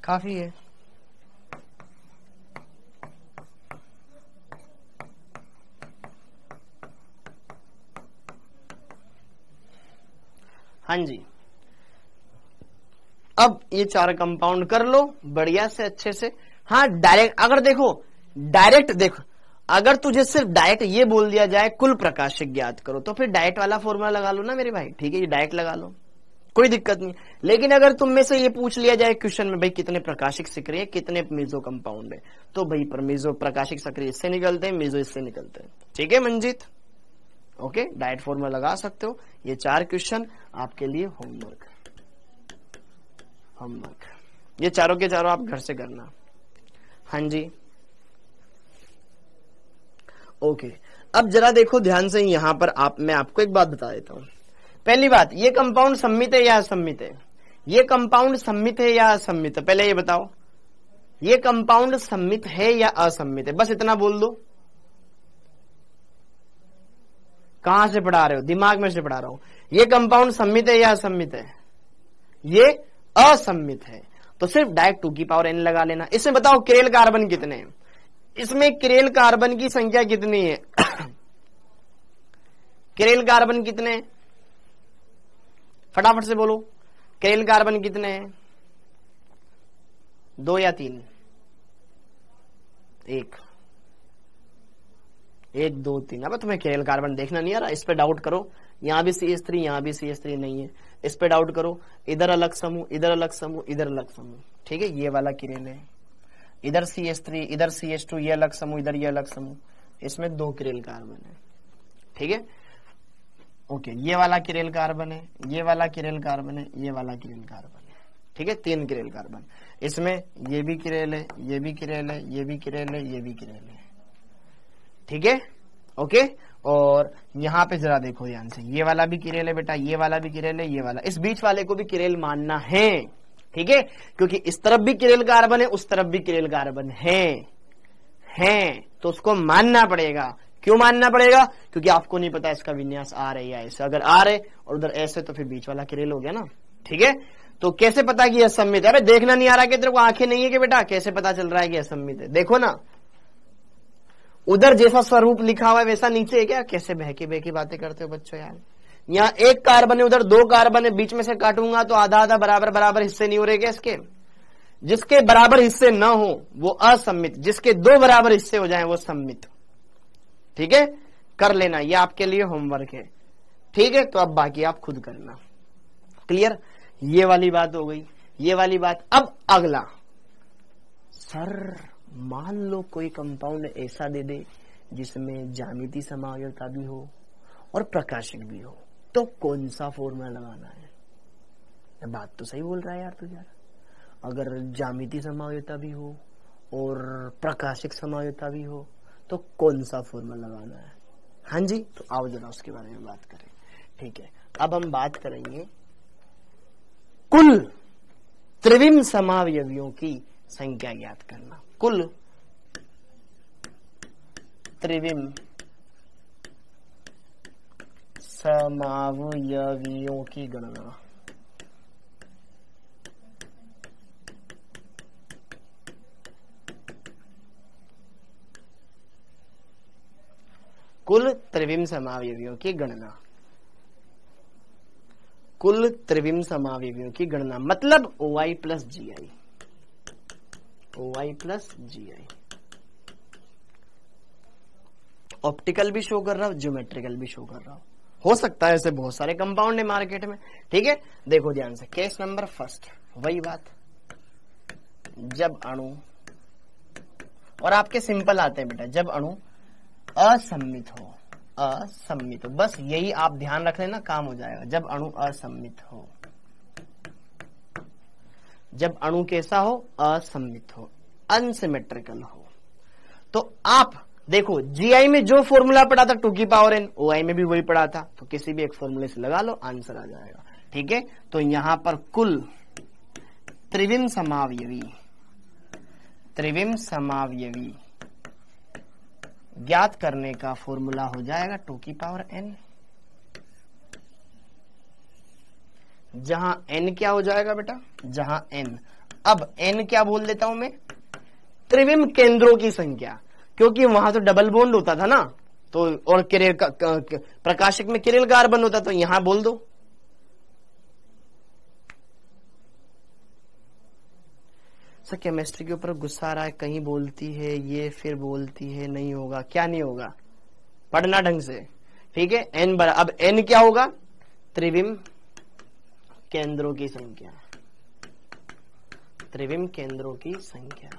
काफी है। हाँ जी, अब ये 4 कंपाउंड कर लो बढ़िया से अच्छे से। हाँ डायरेक्ट, अगर देखो डायरेक्ट देखो, अगर तुझे सिर्फ डायरेक्ट ये बोल दिया जाए कुल प्रकाशिक ज्ञात करो, तो फिर डायरेक्ट वाला फॉर्मूला लगा लो ना मेरे भाई। ठीक है, ये डायरेक्ट लगा लो, कोई दिक्कत नहीं। लेकिन अगर तुम में से ये पूछ लिया जाए क्वेश्चन में, भाई कितने प्रकाशिक सक्रिय, कितने मेजो कंपाउंड है, तो भाई पर मेजो प्रकाशिक सक्रिय इससे निकलते हैं, मेजो इससे निकलते हैं। ठीक है मंजीत, ओके, डायरेक्ट फॉर्मूला लगा सकते हो। ये 4 क्वेश्चन आपके लिए होमवर्क, ये चारों के चारों आप घर से करना। हाँ जी, ओके। अब जरा देखो ध्यान से, यहां पर मैं आपको एक बात बता देता हूं। पहली बात, ये कंपाउंड सम्मित है या असम्मित है? ये कंपाउंड सम्मित है या असम्मित है? पहले ये बताओ, ये कंपाउंड सम्मित है या असम्मित है? बस इतना बोल दो। कहां से पढ़ा रहे हो? दिमाग में से पढ़ा रहा हूं। ये कंपाउंड सम्मित है या असम्मित है? ये असम्मित है, तो सिर्फ डायरेक्ट 2 की पावर n लगा लेना। इसमें बताओ किरेल कार्बन कितने हैं? इसमें किरेल कार्बन की संख्या कितनी है? किरेल कार्बन कितने हैं? फटाफट से बोलो, किरेल कार्बन कितने हैं? 2 या 3? 1, 2, 3। अब तुम्हें किरेल कार्बन देखना नहीं आ रहा, इस पे डाउट करो। यहां भी CH3, यहां भी CH3 नहीं है, इस पे डाउट करो। इधर अलग समूह, इधर अलग समूह, इधर अलग समूह। ठीक है, ये वाला किरेल है। इधर CH3, इधर CH2, ये अलग समूह, इधर ये अलग समूह, इसमें 2 किरेल कार्बन है। ठीक है, ओके, ये वाला किरेल कार्बन है, ये वाला किरेल कार्बन है, ये वाला किरेल कार्बन है। ठीक है, 3 किरेल कार्बन। इसमें ये भी किरेल है, ये भी किरेल है, ये भी किरेल है, ये भी किरेल है। ठीक है, ओके। और यहां पे जरा देखो ध्यान से, ये वाला भी किरेल है बेटा, ये वाला भी किरेल है, ये वाला, इस बीच वाले को भी किरेल मानना है। ठीक है, क्योंकि इस तरफ भी किरेल कार्बन है, उस तरफ भी किरेल कार्बन है, तो उसको मानना पड़ेगा। क्यों मानना पड़ेगा? क्योंकि आपको नहीं पता इसका विन्यास आ रहे या ऐसे। अगर आ रहे और उधर ऐसे, तो फिर बीच वाला किरेल हो गया ना। ठीक है, तो कैसे पता कि असम्मित है? अरे देखना नहीं आ रहा कि तेरे को आंखें नहीं है कि बेटा? कैसे पता चल रहा है कि असम्मित है? देखो ना, उधर जैसा स्वरूप लिखा हुआ है वैसा नीचे है क्या? कैसे बहकी बहकी बातें करते हो बच्चों यार। यहाँ 1 कार्बन है, उधर 2 कार्बन है, बीच में से काटूंगा तो आधा आधा बराबर हिस्से नहीं हो रहे क्या इसके? जिसके बराबर हिस्से न हो वो असम्मित, जिसके 2 बराबर हिस्से हो जाएं वो सम्मित। ठीक है, कर लेना, ये आपके लिए होमवर्क है। ठीक है, तो अब बाकी आप खुद करना। क्लियर? ये वाली बात हो गई, ये वाली बात। अब अगला, सर मान लो कोई कंपाउंड ऐसा दे दे जिसमें ज्यामिति समावयवता भी हो और प्रकाशिक भी हो, तो कौन सा फॉर्मूला लगाना है? बात तो सही बोल रहा है यार तू यार। अगर ज्यामिति समावयवता भी हो और प्रकाशिक समावयवता भी हो, तो कौन सा फॉर्मूला लगाना है? हाँ जी, तो आओ जरा उसके बारे में बात करें। ठीक है, अब हम बात करेंगे कुल त्रिविम समावयवियों की संख्या ज्ञात करना। कुल त्रिविम समावयवियों की गणना। कुल त्रिविम समावयवियों की गणना। कुल त्रिविम समावयवियों की गणना मतलब OI plus GI। OI plus GI। Optical भी शो कर रहा हूं, ज्योमेट्रिकल भी शो कर रहा हूं, हो सकता है ऐसे बहुत सारे कंपाउंड है मार्केट में। ठीक है, देखो ध्यान से, केस नंबर फर्स्ट वही बात, जब अणु, और आपके सिंपल आते हैं बेटा, जब अणु असम्मित हो, असम्मित हो, बस यही आप ध्यान रख लेना, काम हो जाएगा। जब अणु असम्मित हो, जब अणु कैसा हो, असम्मित हो, अनसिमेट्रिकल हो, तो आप देखो GI में जो फॉर्मूला पढ़ा था 2 की पावर n, OI में भी वही पढ़ा था, तो किसी भी एक फॉर्मूले से लगा लो, आंसर आ जाएगा। ठीक है, तो यहां पर कुल त्रिविम समावयवी, त्रिविम समावयवी ज्ञात करने का फॉर्मूला हो जाएगा 2 की पावर n, जहां n क्या हो जाएगा बेटा, जहां n, अब n क्या बोल देता हूं मैं, त्रिविम केंद्रों की संख्या, क्योंकि वहां तो डबल बॉन्ड होता था ना, तो और प्रकाशक में किरेल कार्बन होता, तो यहां बोल दो। सर केमिस्ट्री के ऊपर गुस्सा आ रहा है, कहीं बोलती है ये, फिर बोलती है नहीं होगा, क्या नहीं होगा, पढ़ना ढंग से। ठीक है, n अब n क्या होगा, त्रिविम केंद्रों की संख्या, त्रिविम केंद्रों की संख्या,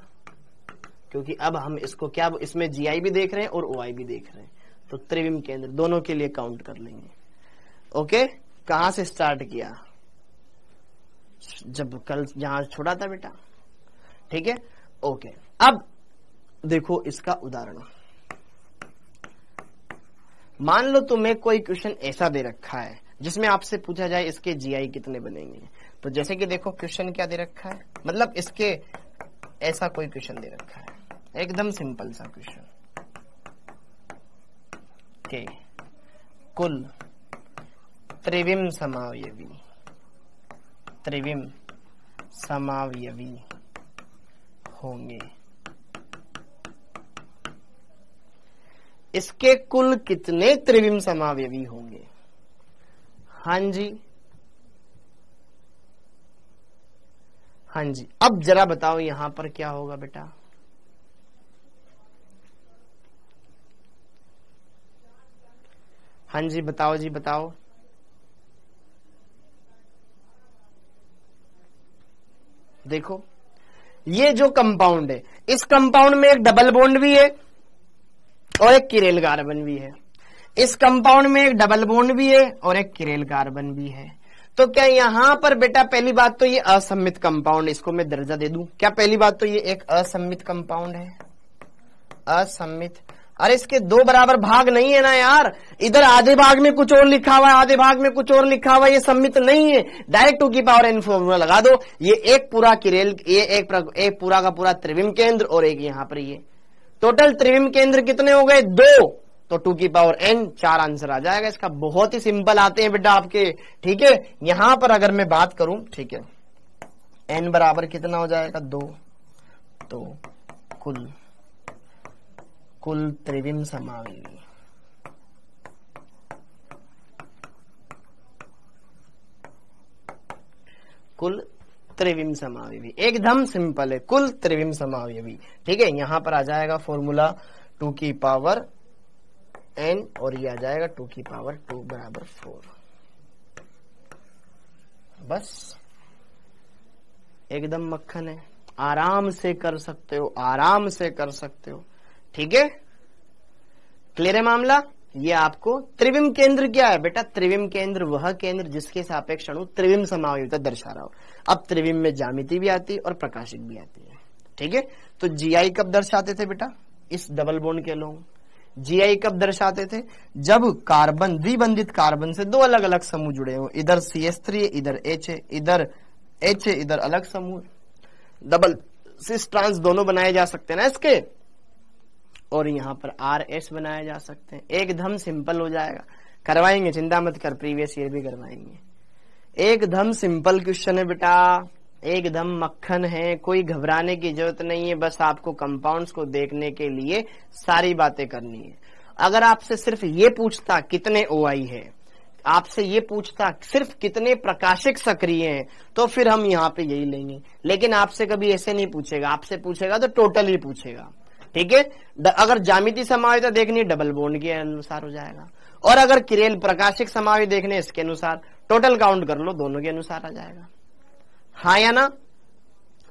क्योंकि अब हम इसको क्या, इसमें GI भी देख रहे हैं और OI भी देख रहे हैं, तो त्रिविम केंद्र दोनों के लिए काउंट कर लेंगे। ओके, कहां से स्टार्ट किया, जब कल जहां छोड़ा था बेटा। ठीक है, ओके, अब देखो इसका उदाहरण, मान लो तुम्हें कोई क्वेश्चन ऐसा दे रखा है जिसमें आपसे पूछा जाए इसके GI कितने बनेंगे, तो जैसे कि देखो क्वेश्चन क्या दे रखा है, मतलब इसके ऐसा कोई क्वेश्चन दे रखा है, एकदम सिंपल सा क्वेश्चन के कुल त्रिविम समावयवी, त्रिविम समावयवी होंगे, इसके कुल कितने त्रिविम समावयवी होंगे। हाँ जी, हाँ जी, अब जरा बताओ यहां पर क्या होगा बेटा, हाँ जी बताओ जी बताओ, देखो ये जो कंपाउंड है, इस कंपाउंड में एक डबल बॉन्ड भी है और एक किरेल कार्बन भी है, इस कंपाउंड में एक डबल बॉन्ड भी है और एक किरेल कार्बन भी है, तो क्या यहां पर बेटा पहली बात तो ये असम्मित कंपाउंड, इसको मैं दर्जा दे दूं क्या, पहली बात तो ये एक असम्मित कंपाउंड है, असम्मित। अरे इसके 2 बराबर भाग नहीं है ना यार, इधर आधे भाग में कुछ और लिखा हुआ है, आधे भाग में कुछ और लिखा हुआ है, ये सम्मित नहीं है। डायरेक्ट 2 की पावर n फॉर्मूला लगा दो, ये एक पूरा किरेल, ये एक पूरा का पूरा त्रिविम केंद्र और एक यहां पर ये, टोटल त्रिविम केंद्र कितने हो गए, 2, तो 2 की पावर n 4 आंसर आ जाएगा इसका। बहुत ही सिंपल आते हैं बेटा आपके। ठीक है, यहां पर अगर मैं बात करूं, ठीक है, n बराबर कितना हो जाएगा 2, तो कुल त्रिविम समावयवी, कुल त्रिविम समावयवी, एकदम सिंपल है, कुल त्रिविम समावयवी। ठीक है, यहां पर आ जाएगा फॉर्मूला 2 की पावर n और ये आ जाएगा 2 की पावर 2 बराबर 4, बस एकदम मक्खन है, आराम से कर सकते हो, आराम से कर सकते हो। ठीक है, क्लियर है मामला। ये आपको त्रिविम केंद्र क्या है बेटा, त्रिविम केंद्र वह केंद्र जिसके सापेक्ष अणु त्रिविम समावयविता दर्शा रहा हो। अब त्रिविम में ज्यामिति भी आती है और प्रकाशिक भी आती है। ठीक है, तो GI कब दर्शाते थे बेटा, इस डबल बॉन्ड के लोग GI कब दर्शाते थे, जब कार्बन, द्विबंधित कार्बन से 2 अलग अलग समूह जुड़े हो, इधर CH3 है, इधर H है, इधर H है, इधर अलग समूह, डबल सिस ट्रांस दोनों बनाए जा सकते हैं ना इसके, और यहां पर RS बनाए जा सकते हैं। एकदम सिंपल हो जाएगा, करवाएंगे, चिंता मत कर, प्रीवियस ईयर भी करवाएंगे। एकदम सिंपल क्वेश्चन है बेटा, एकदम मक्खन है, कोई घबराने की जरूरत नहीं है, बस आपको कंपाउंड्स को देखने के लिए सारी बातें करनी है। अगर आपसे सिर्फ ये पूछता कितने OI है, आपसे ये पूछता सिर्फ कितने प्रकाशिक सक्रिय हैं, तो फिर हम यहाँ पे यही लेंगे। लेकिन आपसे कभी ऐसे नहीं पूछेगा, आपसे पूछेगा तो टोटल ही पूछेगा। ठीक है, अगर ज्यामिति समावेश देखनी डबल बॉन्ड के अनुसार हो जाएगा, और अगर किरेल प्रकाशिक समावेश देखने इसके अनुसार, टोटल काउंट कर लो दोनों के अनुसार आ जाएगा। हाँ या ना?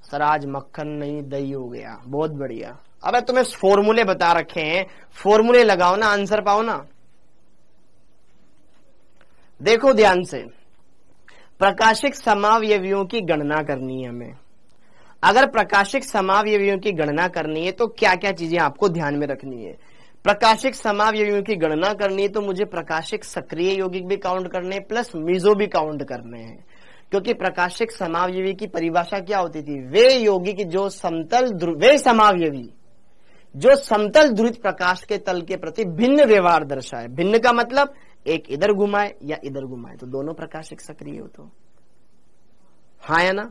सर आज मक्खन नहीं दही हो गया, बहुत बढ़िया। अब तुम्हें फॉर्मूले बता रखे हैं, फॉर्मूले लगाओ ना, आंसर पाओ ना। देखो ध्यान से, प्रकाशिक समावयवियों की गणना करनी है हमें। अगर प्रकाशिक समावयवियों की गणना करनी है तो क्या क्या चीजें आपको ध्यान में रखनी है। प्रकाशिक समावयवियों की गणना करनी है तो मुझे प्रकाशिक सक्रिय यौगिक भी काउंट करने प्लस मीजो भी काउंट करने हैं, क्योंकि प्रकाशिक समावयवी की परिभाषा क्या होती थी, वे यौगिक जो वे समावयवी जो समतल ध्रुवित प्रकाश के तल के प्रति भिन्न व्यवहार दर्शाए। भिन्न का मतलब एक इधर घुमाए या इधर घुमाए तो दोनों प्रकाशिक सक्रिय हो, तो हाँ या ना?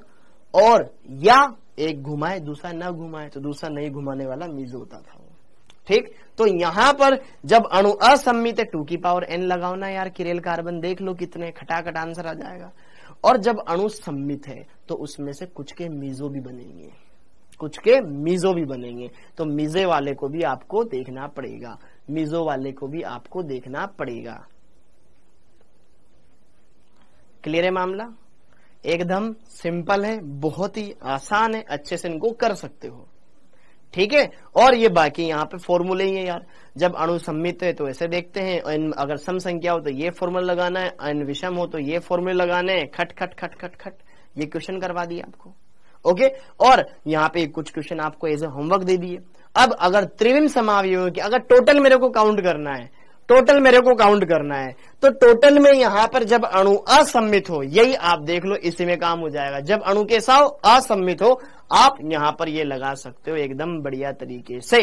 और या एक घुमाए दूसरा न घुमाए तो दूसरा नहीं घुमाने वाला मीजो होता था। ठीक, तो यहां पर जब अणु असम्मित है 2 की पावर n लगाओ ना यार, किरेल कार्बन देख लो कितने, खटाखट आंसर आ जाएगा। और जब अणु सम्मित है तो उसमें से कुछ के मीजो भी बनेंगे, कुछ के मीजो भी बनेंगे, तो मीजे वाले को भी आपको देखना पड़ेगा, मीजो वाले को भी आपको देखना पड़ेगा। क्लियर है मामला? एकदम सिंपल है, बहुत ही आसान है, अच्छे से इनको कर सकते हो। ठीक है, और ये बाकी यहाँ पे फॉर्मूले ही है यार। जब अणु सम्मित है तो ऐसे देखते हैं, अगर सम संख्या हो तो ये फॉर्मूला लगाना है, अन विषम हो तो ये फॉर्मूले लगाने हैं, खट खट खट खट खट। ये क्वेश्चन करवा दिया आपको। ओके, और यहाँ पे कुछ क्वेश्चन आपको एज ए होमवर्क दे दिए। अब अगर त्रिविम समावयवों की अगर टोटल मेरे को काउंट करना है, टोटल मेरे को काउंट करना है, तो टोटल में यहां पर जब अणु असम्मित हो, यही आप देख लो, इसी में काम हो जाएगा। जब अणु के साथ असम्मित हो, आप यहां पर ये लगा सकते हो एकदम बढ़िया तरीके से,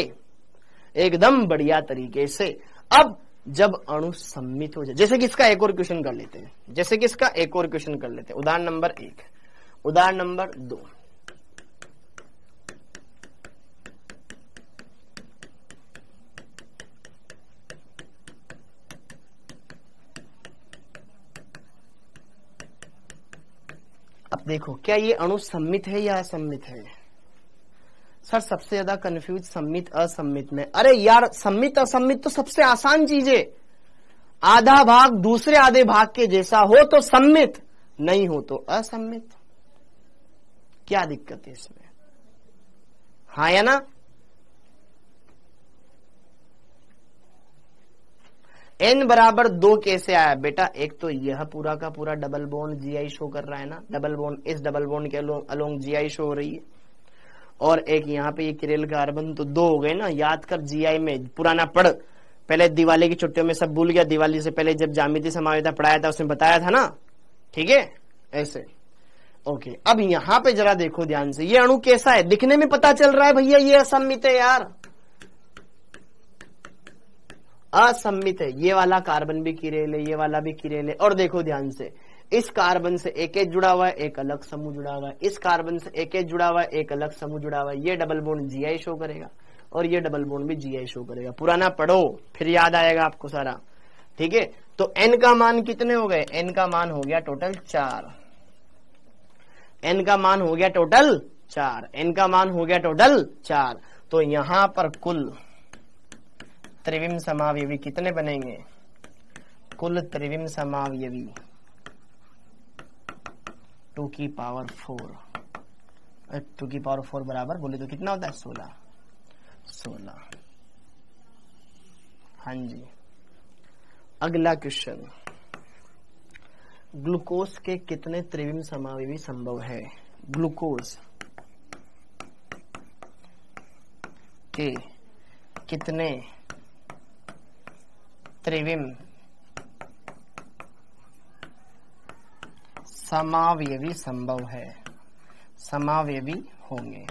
एकदम बढ़िया तरीके से। अब जब अणु सम्मित हो जाए, जैसे कि इसका एक और क्वेश्चन कर लेते हैं, जैसे कि इसका एक और क्वेश्चन कर लेते हैं। उदाहरण नंबर 1, उदाहरण नंबर 2। अब देखो, क्या ये अणु सम्मित है या असम्मित है? सर सबसे ज्यादा कंफ्यूज सम्मित असम्मित में। अरे यार, सम्मित असम्मित तो सबसे आसान चीज है। आधा भाग दूसरे आधे भाग के जैसा हो तो सम्मित, नहीं हो तो असम्मित। क्या दिक्कत है इसमें? हाँ या ना? n बराबर 2 कैसे आया बेटा? एक तो यह पूरा का पूरा डबल बॉन्ड जीआई शो कर रहा है ना, डबल बॉन्ड, इस डबल बॉन्ड के अलोंग जीआई शो हो रही है, और एक यहाँ पे ये किरेल कार्बन, तो 2 हो गए ना। याद कर जीआई में पुराना पढ़, पहले दिवाली की छुट्टियों में सब भूल गया, दिवाली से पहले जब ज्यामिति समावेश पढ़ाया था उसमें बताया था ना। ठीक है, ऐसे। ओके, अब यहाँ पे जरा देखो ध्यान से, ये अणु कैसा है? दिखने में पता चल रहा है भैया ये असम्मित है यार, असम्मित है। ये वाला कार्बन भी किरेल है, ये वाला भी किरेल है। और देखो ध्यान से, इस कार्बन से एक एच जुड़ा हुआ है, एक अलग समूह जुड़ा हुआ है, इस कार्बन से एक एच जुड़ा हुआ है, एक अलग समूह जुड़ा हुआ है। ये डबल बॉन्ड जीआई शो करेगा और ये डबल बॉन्ड भी जीआई शो करेगा। पुराना पढ़ो, फिर याद आएगा आपको सारा। ठीक है, तो एन का मान कितने हो गए? एन का मान हो गया टोटल 4, एन का मान हो गया टोटल 4, एन का मान हो गया टोटल 4। तो यहां पर कुल त्रिविम समावयवी कितने बनेंगे? कुल त्रिविम समावयवी 2 की पावर 4, 2 की पावर 4 बराबर बोले तो कितना होता है? 16। हाँ जी, अगला क्वेश्चन, ग्लूकोज के कितने त्रिविम समावयवी संभव है? ग्लूकोज के कितने त्रिविम समावयवी संभव है, समावयवी होंगे?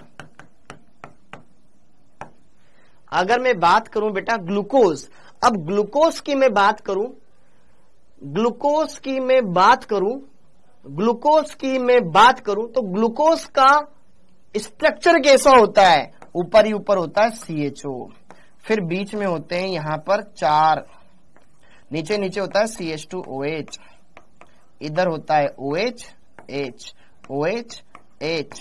अगर मैं बात करूं बेटा ग्लूकोज, अब ग्लूकोज की मैं बात करूं, ग्लूकोज की मैं बात करूं, ग्लूकोज की मैं बात करूं तो ग्लूकोज का स्ट्रक्चर कैसा होता है? ऊपर ही ऊपर होता है CHO, फिर बीच में होते हैं यहां पर 4, नीचे नीचे होता है CH2OH, इधर होता है OH H OH H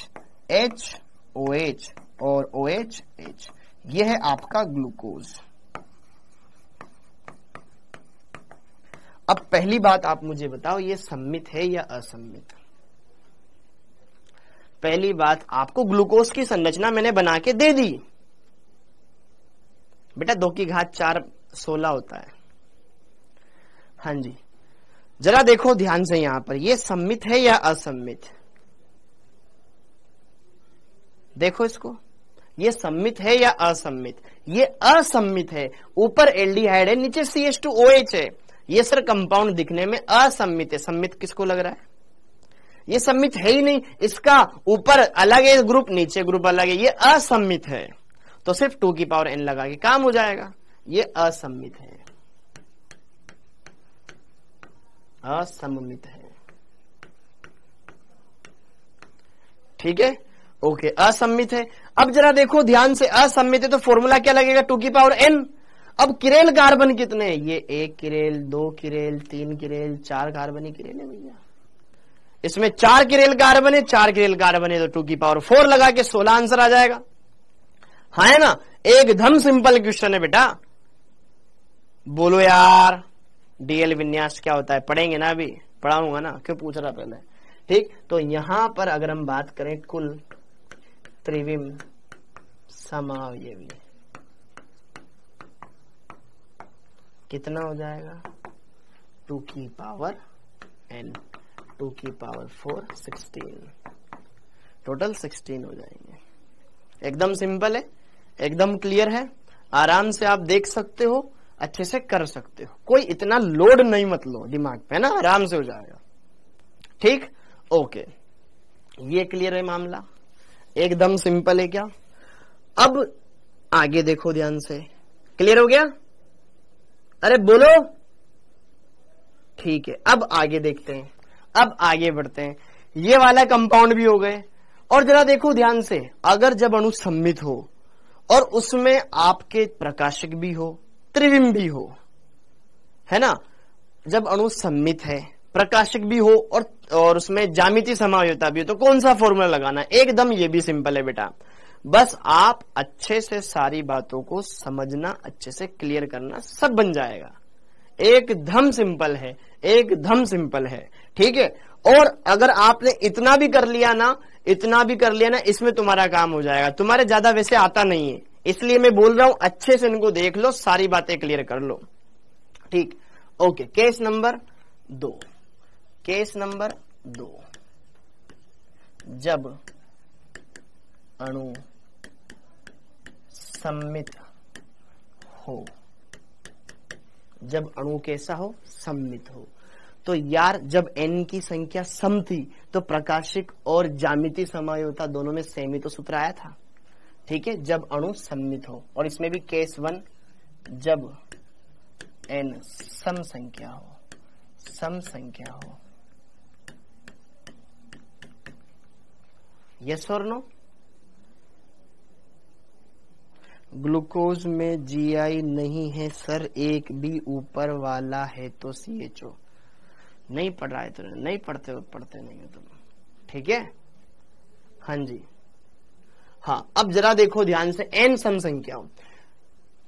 H OH और OH H। ये है आपका ग्लूकोज। अब पहली बात आप मुझे बताओ, ये सम्मित है या असम्मित? पहली बात, आपको ग्लूकोज की संरचना मैंने बना के दे दी बेटा, 2 की घात 4 16 होता है। हाँ जी, जरा देखो ध्यान से यहां पर, ये सम्मित है या असम्मित? देखो इसको, ये सम्मित है या असम्मित? ये असम्मित है। ऊपर एल्डिहाइड है, नीचे CH2OH है। ये सर कंपाउंड दिखने में असम्मित है। सम्मित किसको लग रहा है? ये सम्मित है ही नहीं, इसका ऊपर अलग है ग्रुप, नीचे ग्रुप अलग है, ये असम्मित है। तो सिर्फ 2 की पावर n लगा के काम हो जाएगा। ये असम्मित है, असम्मित है। ठीक है, ओके, असम्मित है। अब जरा देखो ध्यान से, असम्मित है तो फॉर्मूला क्या लगेगा? 2 की पावर n। अब किरेल कार्बन कितने हैं? ये 1 chiral, 2 chiral, 3 chiral, 4 carbon chiral है भैया। इसमें 4 किरेल कार्बन है, 4 किरेल कार्बन है तो 2 की पावर 4 लगा के 16 आंसर आ जाएगा। हाँ है ना, एकदम सिंपल क्वेश्चन है बेटा। बोलो यार, डीएल विन्यास क्या होता है? पढ़ेंगे ना, अभी पढ़ाऊंगा ना, क्यों पूछ रहा पहले? ठीक, तो यहां पर अगर हम बात करें कुल त्रिविम समावयवी, कितना हो जाएगा? 2 की पावर n, 2 की पावर 4 16, टोटल 16 हो जाएंगे। एकदम सिंपल है, एकदम क्लियर है, आराम से आप देख सकते हो, अच्छे से कर सकते हो, कोई इतना लोड नहीं मत लो दिमाग पे ना, आराम से हो जाएगा। ठीक, ओके, ये क्लियर है मामला, एकदम सिंपल है क्या? अब आगे देखो ध्यान से, क्लियर हो गया? अरे बोलो, ठीक है। अब आगे देखते हैं, अब आगे बढ़ते हैं। ये वाला कंपाउंड भी हो गए, और जरा देखो ध्यान से, अगर जब अणु सम्मित हो और उसमें आपके प्रकाशक भी हो, त्रिविम भी हो, है ना, जब अणु सम्मित है, प्रकाशक भी हो और उसमें ज्यामिति समायोजता भी हो, तो कौन सा फॉर्मूला लगाना है? एकदम ये भी सिंपल है बेटा, बस आप अच्छे से सारी बातों को समझना, अच्छे से क्लियर करना, सब बन जाएगा। एकदम सिंपल है, एकदम सिंपल है। ठीक है, और अगर आपने इतना भी कर लिया ना, इतना भी कर लिया ना, इसमें तुम्हारा काम हो जाएगा। तुम्हारे ज्यादा वैसे आता नहीं है, इसलिए मैं बोल रहा हूं अच्छे से इनको देख लो, सारी बातें क्लियर कर लो। ठीक, okay, case number 2, case number 2, जब अणु सम्मित हो, जब अणु कैसा हो? सम्मित हो। तो यार जब n की संख्या सम थी तो प्रकाशिक और ज्यामिति समायोजता दोनों में सेम ही तो सूत्र आया था। ठीक है, जब अणु सम्मित हो, और इसमें भी केस 1, जब n सम संख्या हो, सम संख्या हो। यस और नो? ग्लूकोज में GI नहीं है सर, एक भी ऊपर वाला है तो CHO। नहीं पढ़ रहा है तो नहीं पढ़ते हो, पढ़ते नहीं हो तुम। ठीक है, हाँ जी, हाँ। अब जरा देखो ध्यान से, n सम संख्या हो,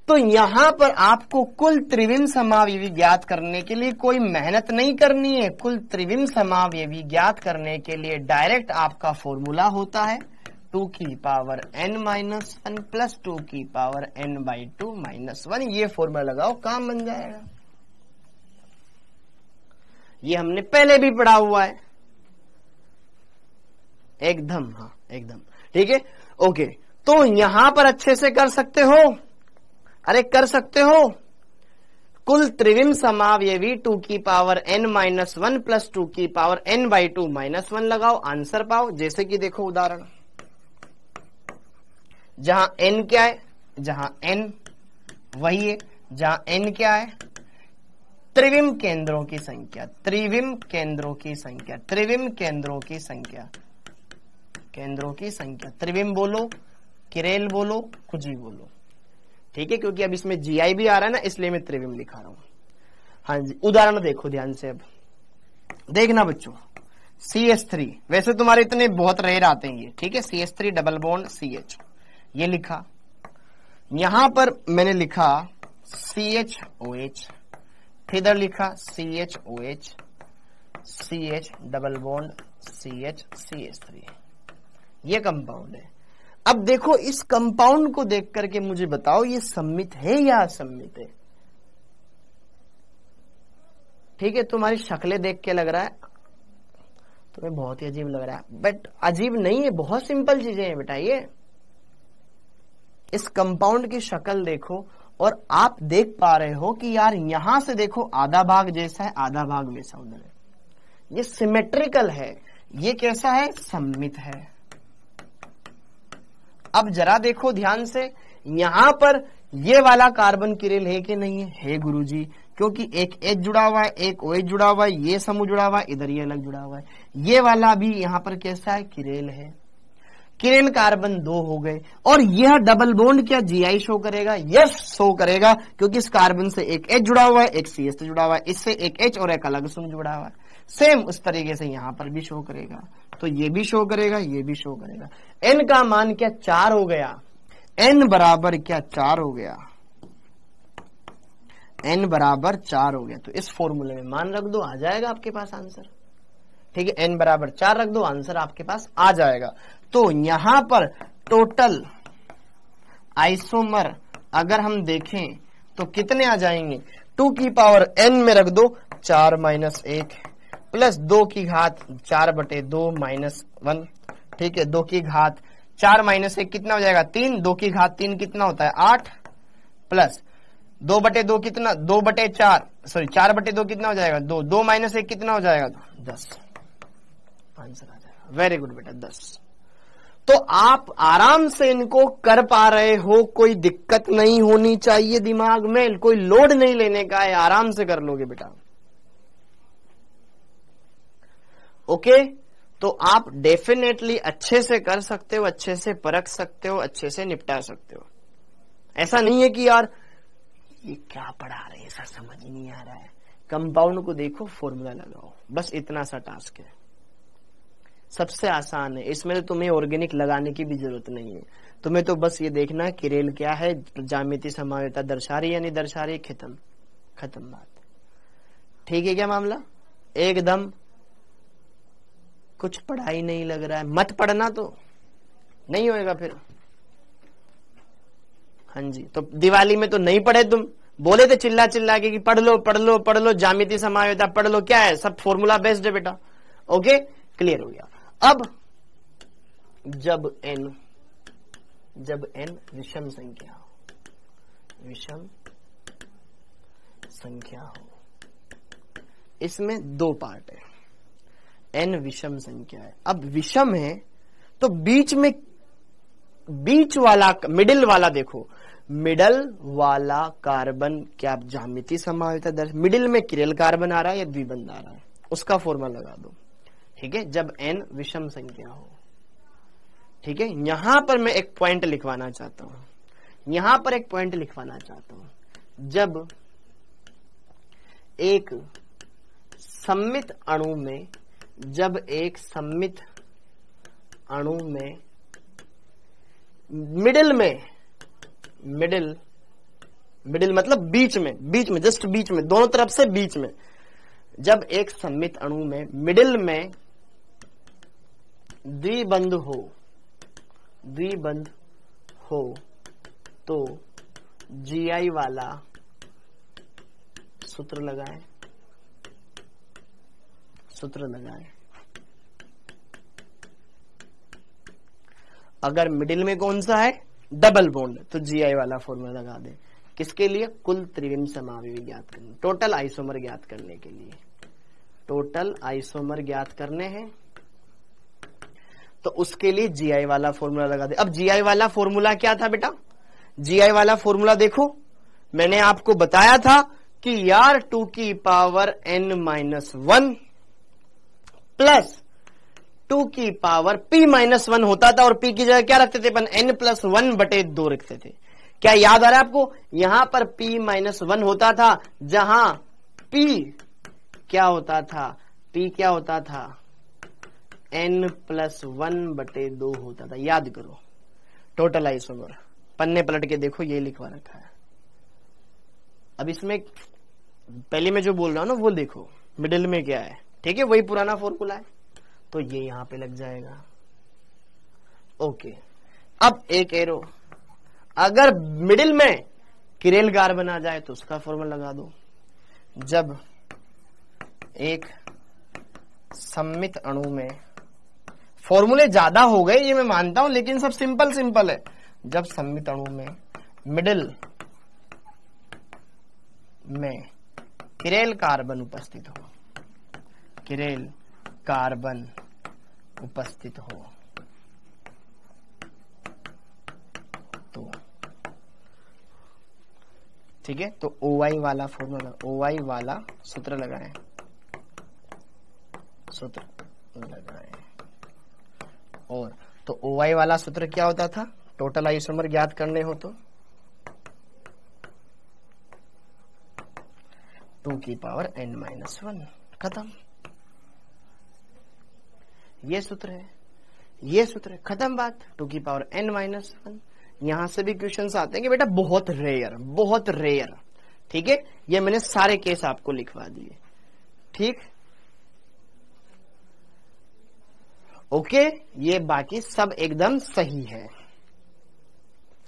तो यहां पर आपको कुल त्रिविम समावयवी ज्ञात करने के लिए कोई मेहनत नहीं करनी है। कुल त्रिविम समावयवी ज्ञात करने के लिए डायरेक्ट आपका फॉर्मूला होता है 2 की पावर n-1 प्लस 2 की पावर n/2 -1। ये फॉर्मूला लगाओ, काम बन जाएगा। ये हमने पहले भी पढ़ा हुआ है, एकदम, हाँ एकदम। ठीक है, ओके, तो यहां पर अच्छे से कर सकते हो, अरे कर सकते हो। कुल त्रिविम समावयवी 2 की पावर n-1 प्लस 2 की पावर n/2 -1 लगाओ, आंसर पाओ। जैसे कि देखो उदाहरण, जहां n क्या है, जहां n वही है, जहां n क्या है, त्रिविम केंद्रों की संख्या, त्रिविम केंद्रों की संख्या, त्रिविम केंद्रों की संख्या, केंद्रों की संख्या। त्रिविम बोलो, किरेल बोलो, कुछ भी बोलो, ठीक है, क्योंकि अब इसमें GI भी आ रहा है ना, इसलिए मैं त्रिविम लिखा रहा हूं। हाँ जी, उदाहरण देखो ध्यान से। अब देखना बच्चों, CH3, वैसे तुम्हारे इतने बहुत रेयर आते हैं ये, ठीक है। CH3 डबल बॉन्ड CH, ये लिखा। यहां पर मैंने लिखा CHOH, फिर इधर लिखा CHOH, CH double bond CH CH3, ये कंपाउंड है। अब देखो इस कंपाउंड को देख करके मुझे बताओ ये सममित है या असम्मित है। ठीक है, तुम्हारी शक्लें देख के लग रहा है तुम्हें बहुत ही अजीब लग रहा है, बट अजीब नहीं है, बहुत सिंपल चीजें हैं बेटा ये। इस कंपाउंड की शक्ल देखो और आप देख पा रहे हो कि यार यहां से देखो आधा भाग जैसा है, आधा भाग वैसा उधर है, ये सिमेट्रिकल है। ये कैसा है? सममित है। अब जरा देखो ध्यान से, यहां पर ये वाला कार्बन किरेल है कि नहीं है? है गुरुजी, क्योंकि एक H जुड़ा हुआ है, एक OH जुड़ा हुआ है, ये समूह जुड़ा हुआ है, इधर ये अलग जुड़ा हुआ है। ये वाला भी यहां पर कैसा है? किरेल है। किरेल कार्बन 2 हो गए। और यह डबल बॉन्ड क्या GI शो करेगा? यस शो करेगा, क्योंकि इस कार्बन से एक H जुड़ा हुआ है, एक CH जुड़ा हुआ है, इससे एक H और एक अलग समूह जुड़ा हुआ है। सेम उस तरीके से यहां पर भी शो करेगा, तो ये भी शो करेगा, ये भी शो करेगा। N का मान क्या? 4 हो गया। N बराबर क्या? 4 हो गया। N बराबर 4 हो गया। तो इस फॉर्मूले में मान रख दो, आ जाएगा आपके पास आंसर। ठीक है, N बराबर 4 रख दो, आंसर आपके पास आ जाएगा। तो यहां पर टोटल आइसोमर अगर हम देखें तो कितने आ जाएंगे? 2 की पावर N में रख दो 4 - 1 प्लस 2 की घात 4/2 -1। ठीक है, 2 की घात 4 - 1 कितना हो जाएगा? 3। 2 की घात 3 कितना होता है? 8 प्लस 2/2 कितना? 2/4 सॉरी 4/2 कितना हो जाएगा? 2। 2 - 1 कितना हो जाएगा? 10। आंसर आ जाएगा। वेरी गुड बेटा, 10। तो आप आराम से इनको कर पा रहे हो, कोई दिक्कत नहीं होनी चाहिए दिमाग में, कोई लोड नहीं लेने का है, आराम से कर लोगे बेटा। ओके, तो आप डेफिनेटली अच्छे से कर सकते हो, अच्छे से परख सकते हो, अच्छे से निपटा सकते हो। ऐसा नहीं है कि यार ये क्या पढ़ा रहे हैं, ऐसा समझ ही नहीं आ रहा है। कंपाउंड को देखो, फॉर्मूला लगाओ, बस इतना सा टास्क है। सबसे आसान है, इसमें तो तुम्हें ऑर्गेनिक लगाने की भी जरूरत नहीं है। तुम्हें तो बस ये देखना है किरेल क्या है, ज्यामिति समायोजकता दर्शा रही है या नहीं दर्शा रही, खत्म बात। ठीक है क्या मामला? एकदम कुछ पढ़ाई नहीं लग रहा है, मत पढ़ना, तो नहीं होएगा फिर। हाँ जी, तो दिवाली में तो नहीं पढ़े तुम, बोले थे चिल्ला चिल्ला के कि पढ़ लो पढ़ लो पढ़ लो, ज्यामिति समायोजकता पढ़ लो, क्या है सब फॉर्मूला बेस्ड है बेटा। ओके, क्लियर हो गया। अब जब n विषम संख्या हो, इसमें 2 पार्ट है। n विषम संख्या है। अब विषम है तो बीच वाला मिडिल वाला देखो, मिडल वाला कार्बन क्या ज्यामिति समायोजकता दर्श, मिडिल में किरेल कार्बन आ रहा है या द्विबंध आ रहा है, उसका फॉर्मूला लगा दो। ठीक है, जब n विषम संख्या हो। ठीक है, यहां पर मैं एक पॉइंट लिखवाना चाहता हूं, जब एक सममित अणु में मिडिल मतलब बीच में जस्ट बीच में, दोनों तरफ से बीच में, जब एक सममित अणु में मिडिल में द्विबंध हो तो GI वाला सूत्र लगाएं। अगर मिडिल में कौन सा है? डबल बॉन्ड, तो GI वाला फॉर्मूला लगा दे। किसके लिए? कुल त्रिविम समावयवी ज्ञात करने, टोटल आइसोमर ज्ञात करने के लिए। टोटल आइसोमर ज्ञात करने हैं तो उसके लिए GI वाला फॉर्मूला लगा दे। अब GI वाला फॉर्मूला क्या था बेटा? GI वाला फॉर्मूला देखो, मैंने आपको बताया था कि यार 2 की पावर n-1 प्लस 2 की पावर p-1 होता था, और p की जगह क्या रखते थे अपन? n+1/2 रखते थे। क्या याद आ रहा है आपको? यहां पर p-1 होता था, जहां P क्या होता था, P क्या होता था, N+1/2 होता था। याद करो, टोटल आइसोमर, पन्ने पलट के देखो ये लिखवा रखा है। अब इसमें पहले मैं जो बोल रहा हूं ना वो देखो, मिडिल में क्या है, ठीक है, वही पुराना फॉर्मूला है, तो ये यहां पे लग जाएगा। ओके, अब एक एरो, अगर मिडिल में किरेल कार्बन आ जाए तो उसका फॉर्मूला लगा दो। जब एक सममित अणु में, फॉर्मूले ज्यादा हो गए ये मैं मानता हूं, लेकिन सब सिंपल सिंपल है। जब सममित अणु में मिडिल में किरेल कार्बन उपस्थित हो, किरेल कार्बन उपस्थित हो तो ठीक है, तो OI वाला फॉर्मूला, OI वाला सूत्र लगाएं, सूत्र लगाएं। और तो OI वाला सूत्र क्या होता था, टोटल आइसोमर ज्ञात करने हो तो 2n-1, खत्म। ये सूत्र है, ये सूत्र है, खत्म बात। 2n-1। यहां से भी क्वेश्चंस आते हैं कि बेटा बहुत रेयर, बहुत रेयर, ठीक है, ये मैंने सारे केस आपको लिखवा दिए, ठीक, ओके, ये बाकी सब एकदम सही है।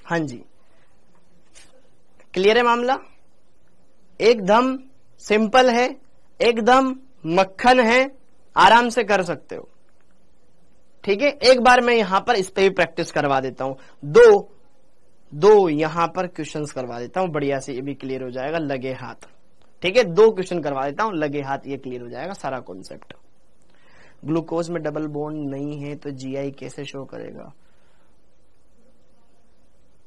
हाँ जी, क्लियर है मामला, एकदम सिंपल है, एकदम मक्खन है, आराम से कर सकते हो, ठीक है। एक बार मैं यहां पर इस पे भी प्रैक्टिस करवा देता हूं, दो यहां पर क्वेश्चंस करवा देता हूं, बढ़िया से ये भी क्लियर हो जाएगा, लगे हाथ, ठीक है, 2 क्वेश्चन करवा देता हूं, लगे हाथ, ये क्लियर हो जाएगा सारा कॉन्सेप्ट। ग्लूकोज में डबल बॉन्ड नहीं है तो GI कैसे शो करेगा?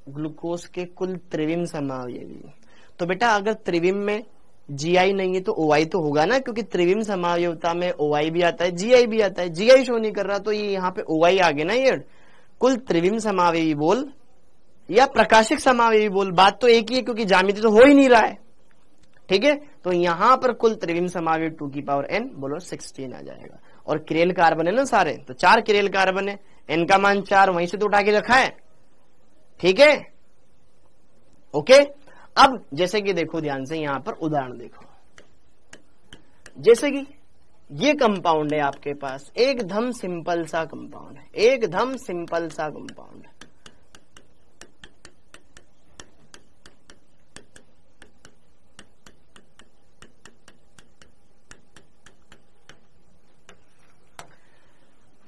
ग्लूकोज के कुल त्रिविम समावयवी, तो बेटा अगर त्रिविम में GI नहीं है तो OI तो होगा ना, क्योंकि त्रिविम समावयवता में OI भी आता है, GI भी आता है। GI शो नहीं कर रहा तो ये यहाँ पे OI आ गया ना। ये कुल त्रिविम समावयवी बोल या प्रकाशिक समावयवी बोल, बात तो एक ही है, क्योंकि ज्यामिति तो हो ही नहीं रहा है, ठीक है। तो यहां पर कुल त्रिविम समावयवी 2n बोलो 16 आ जाएगा। और किरेल कार्बन है ना सारे, तो 4 किरेल कार्बन है, n का मान 4 वहीं से तो उठा के रखा है, ठीक है, ओके। अब जैसे कि देखो ध्यान से, यहां पर उदाहरण देखो, जैसे कि ये कंपाउंड है आपके पास, एकदम सिंपल सा कंपाउंड है, एकदम सिंपल सा कंपाउंड है,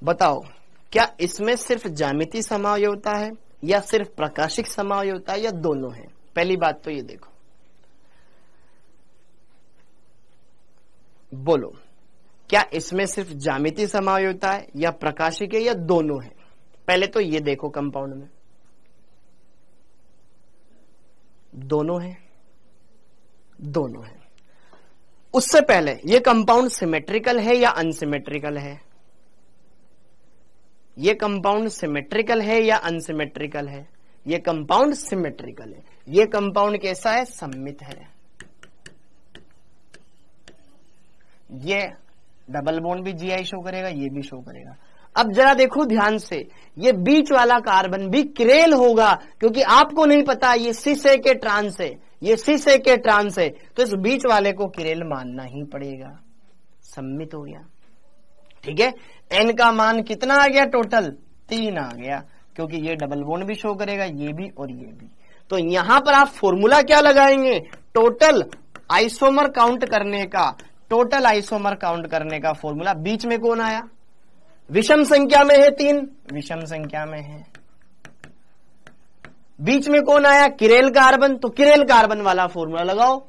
बताओ क्या इसमें सिर्फ ज्यामिति समावयवता है या सिर्फ प्रकाशिक समावयवता है या दोनों है? पहली बात तो ये देखो, बोलो क्या इसमें सिर्फ ज्यामिति समावयवता है या प्रकाशिक है या दोनों है? पहले तो ये देखो कंपाउंड में दोनों है, दोनों है। उससे पहले ये कंपाउंड सिमेट्रिकल है या अनसिमेट्रिकल है? ये कंपाउंड सिमेट्रिकल है या अनसिमेट्रिकल है? ये कंपाउंड सिमेट्रिकल है। ये कंपाउंड कैसा है? सममित है। ये डबल बॉन्ड भी GI शो करेगा, ये भी शो करेगा। अब जरा देखो ध्यान से, ये बीच वाला कार्बन भी किरेल होगा, क्योंकि आपको नहीं पता ये सिस ए के ट्रांस है, ये सिस ए के ट्रांस है, तो इस बीच वाले को किरेल मानना ही पड़ेगा। सम्मित हो गया, ठीक है। n का मान कितना आ गया? टोटल 3 आ गया, क्योंकि ये डबल बॉन्ड भी शो करेगा, ये भी और ये भी। तो यहां पर आप फॉर्मूला क्या लगाएंगे? टोटल आइसोमर काउंट करने का, टोटल आइसोमर काउंट करने का फॉर्मूला। बीच में कौन आया? विषम संख्या में है 3, विषम संख्या में है। बीच में कौन आया? किरेल कार्बन, तो किरेल कार्बन वाला फॉर्मूला लगाओ।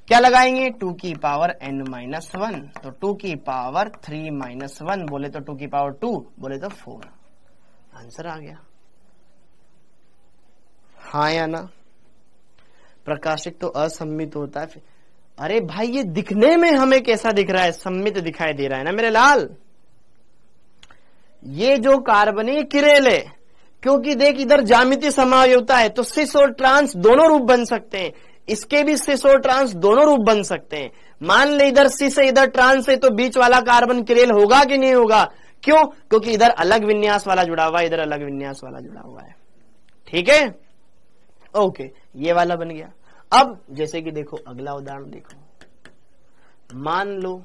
क्या लगाएंगे? 2n-1, तो 2^3-1 बोले तो 2^2 बोले तो 4। आंसर आ गया, हाँ या ना? प्रकाशिक तो असम्मित होता है। अरे भाई ये दिखने में हमें कैसा दिख रहा है? सम्मित दिखाई दे रहा है ना मेरे लाल। ये जो कार्बन है किरेल है, क्योंकि देख इधर ज्यामिति समावयवता है, तो सिस और ट्रांस दोनों रूप बन सकते हैं। इसके भी सिस और ट्रांस दोनों रूप बन सकते हैं। मान ले इधर सी से इधर ट्रांस है, तो बीच वाला कार्बन किरेल होगा कि नहीं होगा? क्यों? क्योंकि इधर अलग विन्यास वाला जुड़ा हुआ है, इधर अलग विन्यास वाला जुड़ा हुआ है। ठीक है, ओके, ये वाला बन गया। अब जैसे कि देखो अगला उदाहरण देखो, मान लो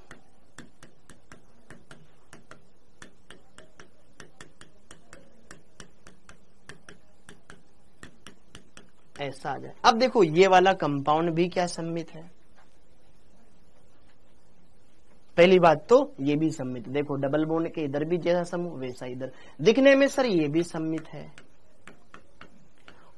ऐसा आ जाए। अब देखो ये वाला कंपाउंड भी क्या सम्मित है? पहली बात तो ये भी सम्मित, देखो डबल बॉन्ड के इधर भी जैसा समूह वैसा इधर, दिखने में सर ये भी सम्मित है।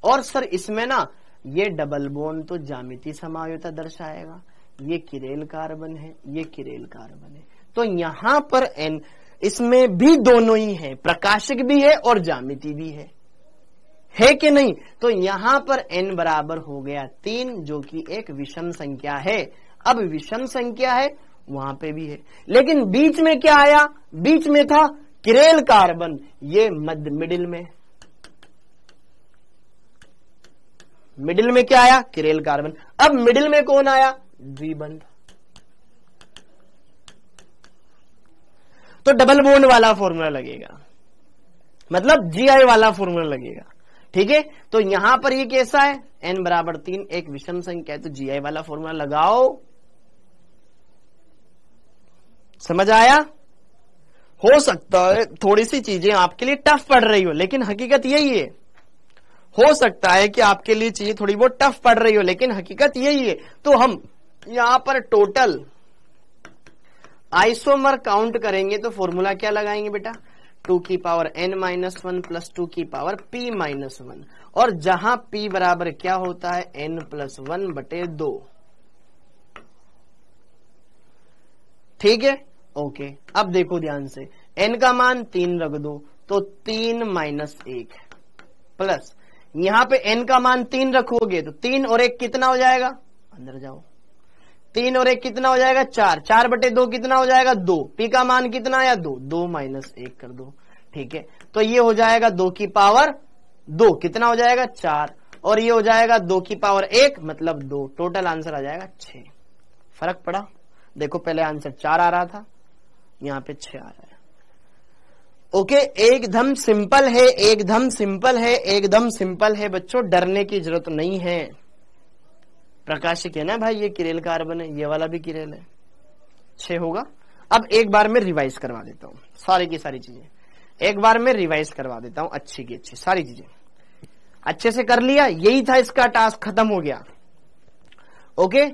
और सर इसमें ना ये डबल बॉन्ड तो ज्यामितीय समायोजता दर्शाएगा, ये किरेल कार्बन है, ये किरेल कार्बन है, तो यहां पर एन, इसमें भी दोनों ही है, प्रकाशिक भी है और ज्यामिति भी है कि नहीं? तो यहां पर n बराबर हो गया 3, जो कि एक विषम संख्या है। अब विषम संख्या है, वहां पे भी है, लेकिन बीच में क्या आया? बीच में था किरेल कार्बन, ये मध्य मिडिल में क्या आया? Chiral carbon. अब मिडिल में कौन आया? द्विबंध। तो डबल बॉन्ड वाला फॉर्मूला लगेगा, मतलब GI वाला फॉर्मूला लगेगा। ठीक है, तो यहां पर ये कैसा है? n बराबर 3 एक विषम संख्या है, तो GI वाला फॉर्मूला लगाओ। समझ आया? हो सकता है थोड़ी सी चीजें आपके लिए टफ पड़ रही हो, लेकिन हकीकत यही है। हो सकता है कि आपके लिए चीजें थोड़ी बहुत टफ पड़ रही हो, लेकिन हकीकत यही है। तो हम यहां पर टोटल आइसोमर काउंट करेंगे, तो फॉर्मूला क्या लगाएंगे बेटा? 2 की पावर n-1 प्लस 2 की पावर p-1, और जहां p बराबर क्या होता है? n+1/2। ठीक है, ओके। अब देखो ध्यान से, n का मान 3 रख दो, तो 3 - 1 प्लस यहां पे n का मान 3 रखोगे तो 3 और 1 कितना हो जाएगा? अंदर जाओ, 3 और 1 कितना हो जाएगा? 4, 4/2 कितना हो जाएगा? 2। p का मान कितना आया? 2, 2 - 1 कर दो। ठीक है, तो ये हो जाएगा 2 की पावर 2, कितना हो जाएगा? 4, और ये हो जाएगा 2 की पावर 1 मतलब 2, टोटल आंसर आ जाएगा 6। फर्क पड़ा? देखो पहले आंसर 4 आ रहा था, यहां पे 6 आ रहा है। ओके, एकदम सिंपल है, एकदम सिंपल है, एकदम सिंपल है बच्चों, डरने की जरूरत नहीं है। प्रकाशिक है ना भाई, ये किरेल कार्बन है, ये वाला भी किरेल है, 6 होगा। अब एक बार में रिवाइज करवा देता हूं सारी की सारी चीजें, एक बार में रिवाइज करवा देता हूं अच्छी की अच्छी सारी चीजें। अच्छे से कर लिया, यही था इसका टास्क, खत्म हो गया। ओके,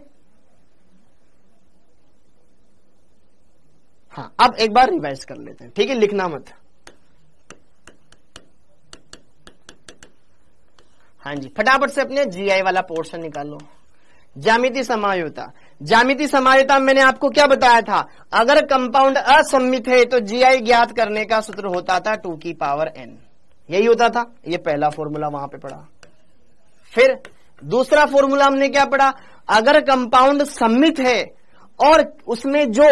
हाँ अब एक बार रिवाइज कर लेते हैं, ठीक है, लिखना मत। हाँ जी, फटाफट से अपने GI वाला पोर्शन निकालो। ज्यामितीय समायोजता, ज्यामितीय समायोजता मैंने आपको क्या बताया था? अगर कंपाउंड असम्मित है तो GI ज्ञात करने का सूत्र होता था 2 की पावर n, यही होता था। ये पहला फॉर्मूला वहां पे पढ़ा। फिर दूसरा फॉर्मूला हमने क्या पढ़ा? अगर कंपाउंड सम्मित है और उसमें जो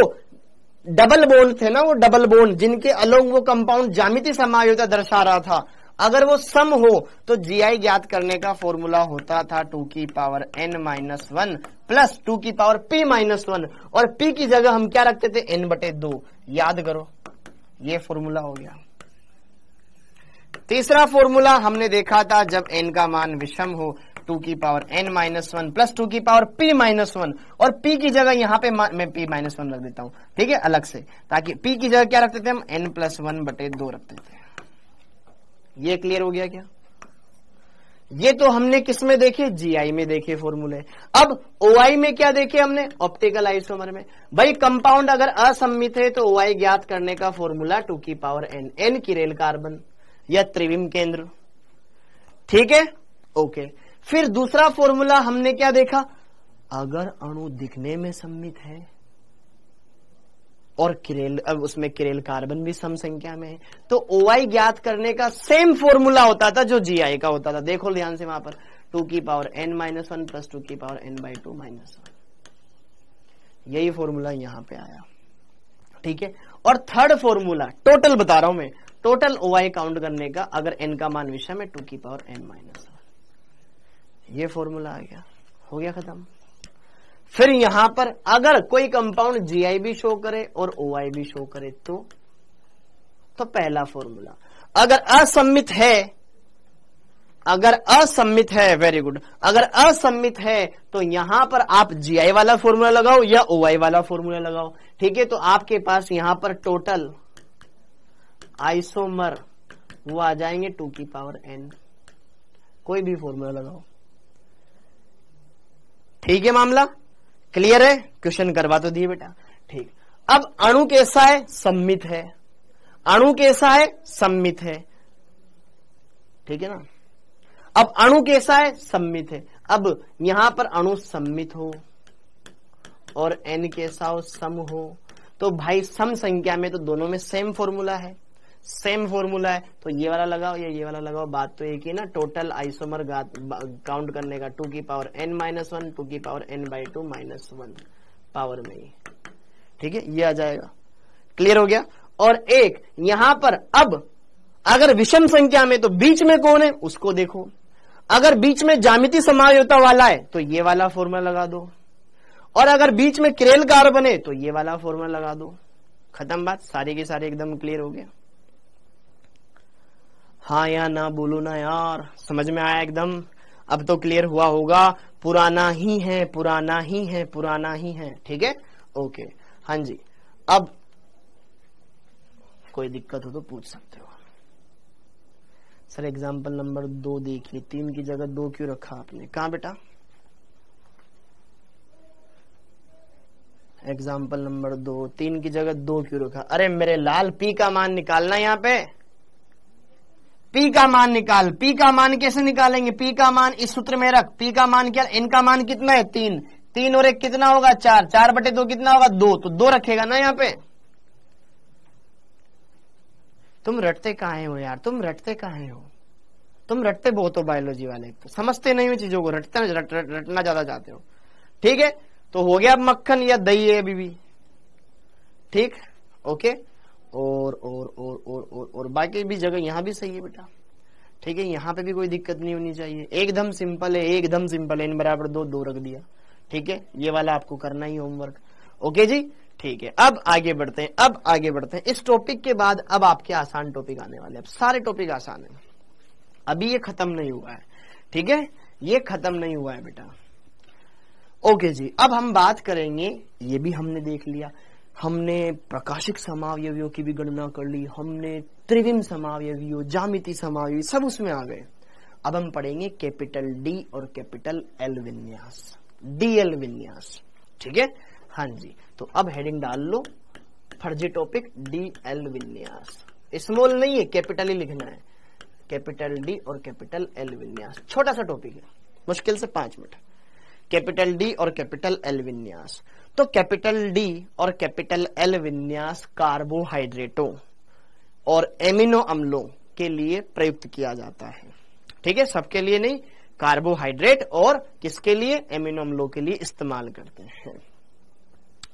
डबल बॉन्ड थे ना, वो डबल बॉन्ड जिनके अलोंग वो कंपाउंड ज्यामितीय समायोजता दर्शा रहा था, अगर वो सम हो तो GI ज्ञात करने का फॉर्मूला होता था 2 की पावर n-1 प्लस 2 की पावर p-1, और p की जगह हम क्या रखते थे? n/2। याद करो, ये फॉर्मूला हो गया। तीसरा फॉर्मूला हमने देखा था जब n का मान विषम हो, 2 की पावर n-1 प्लस 2 की पावर p-1, और p की जगह यहां पे मैं p-1 रख देता हूं, ठीक है, अलग से, ताकि p की जगह क्या रखते थे हम? n+1/2 रखते थे। ये क्लियर हो गया क्या? ये तो हमने किस में देखे? GI में देखे फॉर्मूले। अब OI में क्या देखे हमने? ऑप्टिकल आइसोमर में। भाई कंपाउंड अगर असम्मित है तो OI ज्ञात करने का फॉर्मूला 2 की पावर n किरेल कार्बन या त्रिविम केंद्र, ठीक है, ओके। फिर दूसरा फॉर्मूला हमने क्या देखा? अगर अणु दिखने में सम्मित है और किरेल, अब उसमें किरेल कार्बन भी सम संख्या में है, तो OI ज्ञात करने का सेम फॉर्मूला होता था जो GI का होता था। देखो ध्यान से वहां पर 2 की पावर n-1 प्लस 2 की पावर n/2 -1, यही फॉर्मूला यहां पे आया, ठीक है। और थर्ड फॉर्मूला टोटल बता रहा हूं मैं, टोटल OI काउंट करने का, अगर n का मान विषम है 2 की पावर n-1, ये फॉर्मूला आ गया, हो गया खत्म। फिर यहां पर अगर कोई कंपाउंड GI भी शो करे और OI भी शो करे तो पहला फॉर्मूला। अगर असम्मित है, वेरी गुड, अगर असम्मित है तो यहां पर आप GI वाला फॉर्मूला लगाओ या OI वाला फॉर्मूला लगाओ। ठीक है, तो आपके पास यहां पर टोटल आइसोमर वो आ जाएंगे 2n, कोई भी फॉर्मूला लगाओ। ठीक है, मामला क्लियर है? क्वेश्चन करवा तो दिए बेटा। ठीक, अब अणु कैसा है? सम्मित है। अणु कैसा है? सम्मित है। ठीक है ना? अब अणु कैसा है? सम्मित है। अब यहां पर अणु सम्मित हो और n कैसा हो? सम हो। तो भाई सम संख्या में तो दोनों में सेम फॉर्मूला है, सेम फॉर्मूला है, तो ये वाला लगाओ या ये वाला लगाओ, बात तो एक ही ना। टोटल आइसोमर काउंट करने का 2n-1 2n/2 -1 पावर में ही। ठीक है, ये आ जाएगा। क्लियर हो गया? और एक यहां पर अब अगर विषम संख्या में तो बीच में कौन है उसको देखो। अगर बीच में ज्यामिति समायोजकता वाला है तो ये वाला फॉर्मूला लगा दो, और अगर बीच में किरेल कार्बन है तो ये वाला फॉर्मूला लगा दो। खत्म बात, सारे के सारे एकदम क्लियर हो गया। हाँ या ना बोलो ना यार, समझ में आया एकदम? अब तो क्लियर हुआ होगा। पुराना ही है, पुराना ही है, पुराना ही है। ठीक है, ओके, हाँ जी। अब कोई दिक्कत हो तो पूछ सकते हो। सर एग्जाम्पल नंबर 2 देखिए, 3 की जगह 2 क्यों रखा आपने? कहां बेटा? एग्जाम्पल नंबर 2, 3 की जगह 2 क्यों रखा? अरे मेरे लाल, पी का मान निकालना यहाँ पे। पी का मान निकाल। पी का मान कैसे निकालेंगे? पी का मान इस सूत्र में रख। पी का मान क्या? इनका मान कितना है? 3। 3 और 1 कितना होगा? 4। 4/2 कितना होगा? 2। तो 2 रखेगा ना यहाँ पे। तुम रटते काहे हो यार? तुम रटते काहे हो? तुम रटते बहुत हो बायोलॉजी वाले, तो समझते नहीं हो चीजों को, रटना ज्यादा चाहते हो। ठीक है, तो हो गया अब मक्खन या दही है अभी भी। ठीक, ओके। और बाकी भी जगह यहां भी सही है बेटा। ठीक है, यहां पे भी कोई दिक्कत नहीं होनी चाहिए, एकदम सिंपल है, एकदम सिंपल है। n = 2 रख दिया। ठीक है, ये वाला आपको करना ही होमवर्क। ओके जी, ठीक है। अब आगे बढ़ते हैं, इस टॉपिक के बाद अब आपके आसान टॉपिक आने वाले हैं। अब सारे टॉपिक आसान है, अभी ये खत्म नहीं हुआ है। ठीक है, ये खत्म नहीं हुआ है बेटा। ओके जी, अब हम बात करेंगे, ये भी हमने देख लिया, हमने प्रकाशिक समावयवियों की भी गणना कर ली, हमने त्रिविम समावयवियों, ज्यामिति समावयवी, सब उसमें आ गए। अब हम पढ़ेंगे कैपिटल डी और कैपिटल एल विन्यास, DL विन्यास। ठीक है, हाँ जी। तो अब हेडिंग डाल लो, फर्जी टॉपिक DL विन्यास। स्मॉल नहीं है, कैपिटल ही लिखना है। कैपिटल डी और कैपिटल एल विन्यास, छोटा सा टॉपिक है, मुश्किल से 5 मिनट। कैपिटल डी और कैपिटल एल विन्यास। तो कैपिटल डी और कैपिटल एल विन्यास कार्बोहाइड्रेटों और एमिनो अम्लों के लिए प्रयुक्त किया जाता है। ठीक है, सबके लिए नहीं, कार्बोहाइड्रेट और किसके लिए? एमिनो अम्लों के लिए इस्तेमाल करते हैं।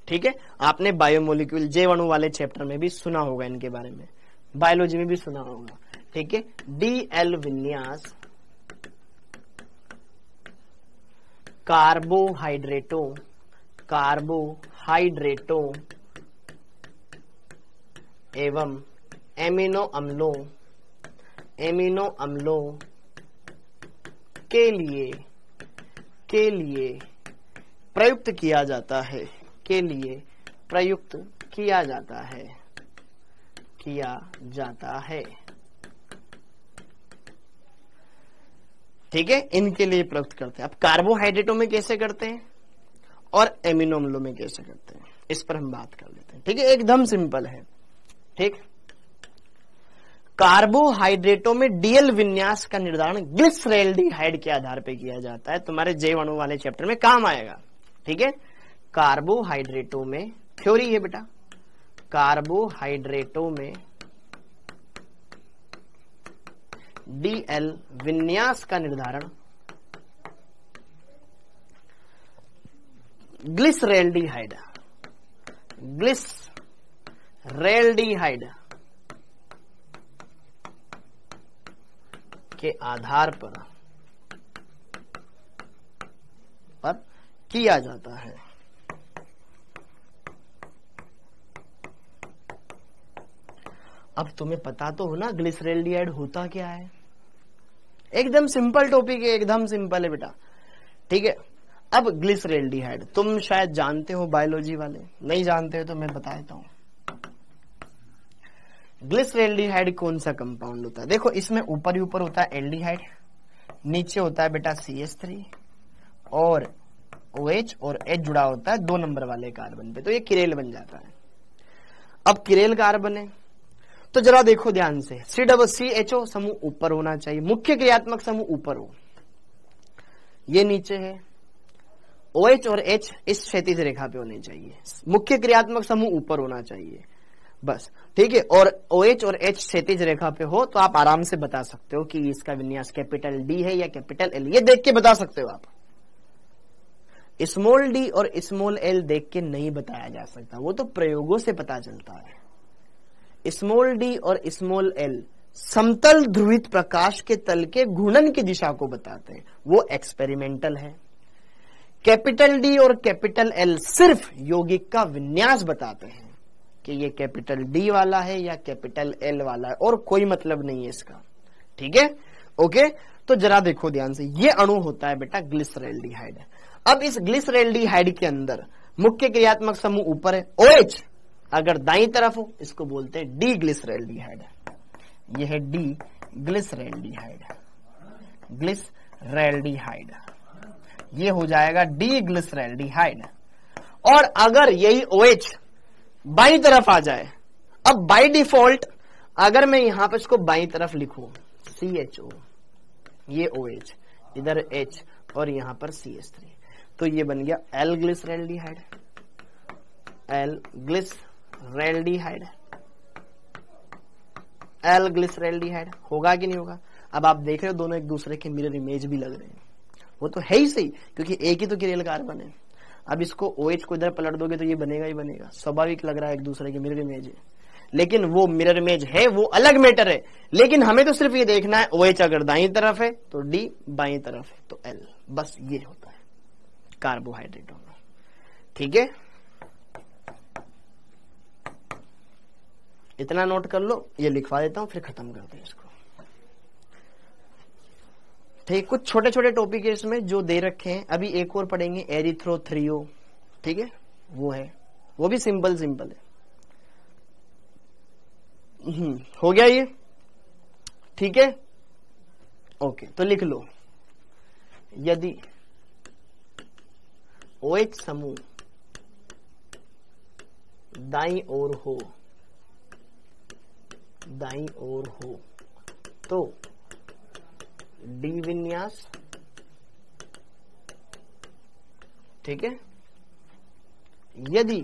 ठीक है, आपने बायोमोलिक्यूल जीवाणु वाले चैप्टर में भी सुना होगा इनके बारे में, बायोलॉजी में भी सुना होगा। ठीक है, DL विन्यास कार्बोहाइड्रेटों एवं एमिनो अम्लों के लिए प्रयुक्त किया जाता है, ठीक है, इनके लिए प्रयुक्त करते हैं। अब कार्बोहाइड्रेटों में कैसे करते हैं और एमिनो अम्लों में कैसे करते हैं, इस पर हम बात कर लेते हैं। ठीक है, एकदम सिंपल है। ठीक, कार्बोहाइड्रेटों में DL विन्यास का निर्धारण ग्लिसरैल्डिहाइड के आधार पर किया जाता है। तुम्हारे जीवाणु वाले चैप्टर में काम आएगा। ठीक है, कार्बोहाइड्रेटों में थ्योरी है बेटा, कार्बोहाइड्रेटों में DL विन्यास का निर्धारण ग्लिसरैल्डिहाइड के आधार पर किया जाता है। अब तुम्हें पता तो हो ना ग्लिसरेल्डिहाइड होता क्या है। एकदम सिंपल टॉपिक है, एकदम सिंपल है बेटा, ठीक है। अब ग्लिसरेल्डिहाइड तुम शायद जानते हो, बायोलॉजी वाले नहीं जानते हो तो मैं बता देता हूं। ग्लिसरेल्डिहाइड कौन सा कंपाउंड होता है? देखो इसमें ऊपर ही ऊपर होता है एल्डिहाइड, नीचे होता है बेटा CH3 और OH और H जुड़ा होता है 2 नंबर वाले कार्बन पे, तो ये किरेल बन जाता है। अब किरेल कार्बन है तो जरा देखो ध्यान से, CHO समूह ऊपर होना चाहिए, मुख्य क्रियात्मक समूह ऊपर हो, ये नीचे है। OH और H इस क्षैतिज रेखा पे होने चाहिए, मुख्य क्रियात्मक समूह ऊपर होना चाहिए, बस ठीक है। और OH और H क्षैतिज रेखा पे हो तो आप आराम से बता सकते हो कि इसका विन्यास कैपिटल D है या कैपिटल L, ये देख के बता सकते हो आप। स्मॉल d और स्मॉल l देख के नहीं बताया जा सकता, वो तो प्रयोगों से पता चलता है। स्मॉल d और स्मॉल l समतल ध्रुवित प्रकाश के तल के घूर्णन की दिशा को बताते हैं, वो एक्सपेरिमेंटल है। कैपिटल D और कैपिटल L सिर्फ यौगिक का विन्यास बताते हैं कि ये कैपिटल D वाला है या कैपिटल L वाला है, और कोई मतलब नहीं है इसका, ठीक है, ओके। तो जरा देखो ध्यान से, ये अणु होता है बेटा ग्लिसरेल्डिहाइड। अब इस ग्लिसरेल्डिहाइड के अंदर मुख्य क्रियात्मक समूह ऊपर है, OH अगर दाईं तरफ हो इसको बोलते हैं डी ग्लिसरेल्डिहाइड, ये है डी ग्लिसरेल्डिहाइड, ग्लिसरेल्डिहाइड, ये हो जाएगा डी ग्लिसरेल्डिहाइड। और अगर यही OH बाईं तरफ आ जाए, अब बाय डिफॉल्ट अगर मैं यहां पर इसको बाईं तरफ लिखूं CHO, ये OH, इधर H और यहां पर CH3, तो ये बन गया L glyceraldehyde, L glyceraldehyde, L glyceraldehyde. होगा कि नहीं होगा? अब आप देख रहे हो दोनों एक दूसरे के मिरर इमेज भी लग रहे हैं, वो तो है ही सही, क्योंकि एक ही तो किरेल कार्बन है। अब इसको OH को इधर पलट दोगे तो ये बनेगा ही बनेगा, स्वाभाविक लग रहा है, एक दूसरे के मिरर इमेज है, लेकिन वो मिरर इमेज है, वो अलग मैटर है। लेकिन हमें तो सिर्फ ये देखना है OH अगर दाईं तरफ है तो D, बाईं तरफ है तो L, बस ये होता है कार्बोहाइड्रेटों में, ठीक है। इतना नोट कर लो, ये लिखवा देता हूं फिर खत्म करते हैं इसको, ठीक। कुछ छोटे छोटे टॉपिक है इसमें जो दे रखे हैं, अभी एक और पढ़ेंगे एरिथ्रोथ्रियो, ठीक है, वो है, वो भी सिंपल सिंपल है। हो गया ये, ठीक है, ओके। तो लिख लो, यदि OH समूह दाईं ओर हो, दाईं ओर हो तो D विन्यास, ठीक है। यदि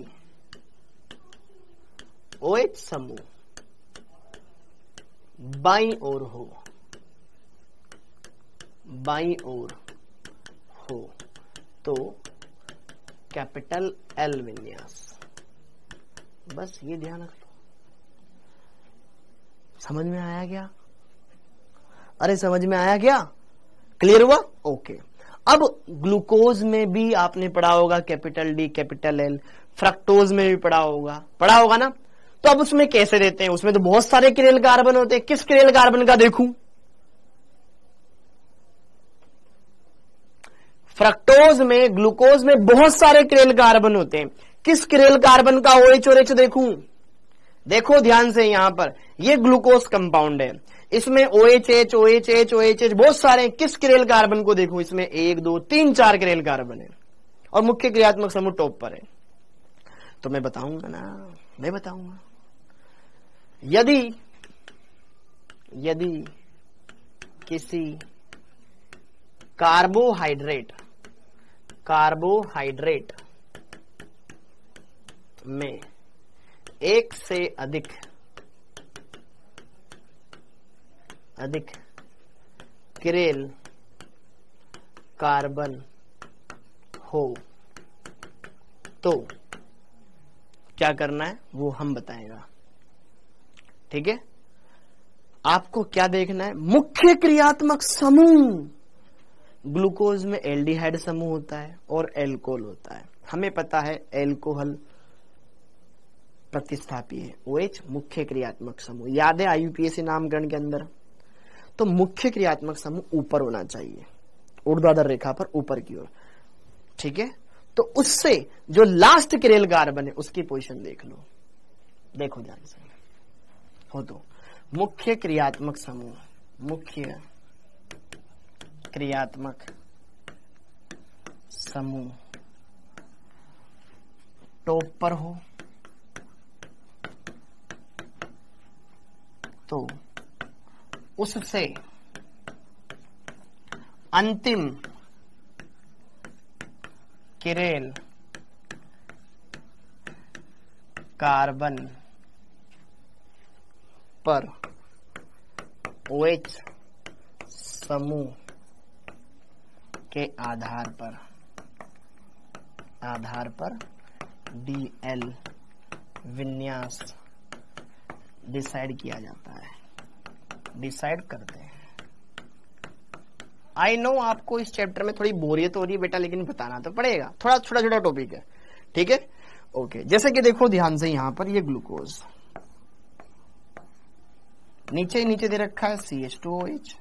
OH समूह बाईं ओर हो, बाईं ओर हो तो कैपिटल L विन्यास, बस ये ध्यान रख लो। समझ में आया क्या? अरे समझ में आया क्या? क्लियर हुआ? ओके। अब ग्लूकोज में भी आपने पढ़ा होगा capital D capital L, fructose में भी पढ़ा होगा ना। तो अब उसमें कैसे देते हैं? उसमें तो बहुत सारे किरेल कार्बन होते हैं, किस किरेल कार्बन का देखूं? फ्रक्टोज में, ग्लूकोज में बहुत सारे किरेल कार्बन होते हैं, किस किरेल कार्बन का OH और H देखूं? देखो ध्यान से, यहां पर ये ग्लूकोज कंपाउंड है, इसमें OH OH बहुत सारे, किस किरेल कार्बन को देखो? इसमें 1 2 3 4 किरेल कार्बन है और मुख्य क्रियात्मक समूह टॉप पर है। तो मैं बताऊंगा ना, मैं बताऊंगा। यदि किसी कार्बोहाइड्रेट में एक से अधिक किरेल कार्बन हो तो क्या करना है वो हम बताएगा, ठीक है। आपको क्या देखना है? मुख्य क्रियात्मक समूह। ग्लूकोज में एल्डिहाइड समूह होता है और एल्कोहल होता है, हमें पता है एल्कोहल प्रतिस्थापी है। OH मुख्य क्रियात्मक समूह, याद है IUPAC नामकरण के अंदर। तो मुख्य क्रियात्मक समूह ऊपर होना चाहिए, ऊर्ध्वाधर रेखा पर ऊपर की ओर, ठीक है। तो उससे जो लास्ट किरेल कार्बन है उसकी पोजीशन देख लो, देखो ध्यान से हो तो मुख्य क्रियात्मक समूह, मुख्य क्रियात्मक समूह टॉप पर हो तो उससे अंतिम किरेल कार्बन पर OH समूह के आधार पर DL विन्यास डिसाइड किया जाता है, डिसाइड करते हैं। आई नो आपको इस चैप्टर में थोड़ी बोरियत हो रही है बेटा, लेकिन बताना तो पड़ेगा, थोड़ा छोटा छोटा टॉपिक है, ठीक है। ओके, जैसे कि देखो ध्यान से, यहां पर ये ग्लूकोज नीचे ही नीचे दे रखा है CH2OH,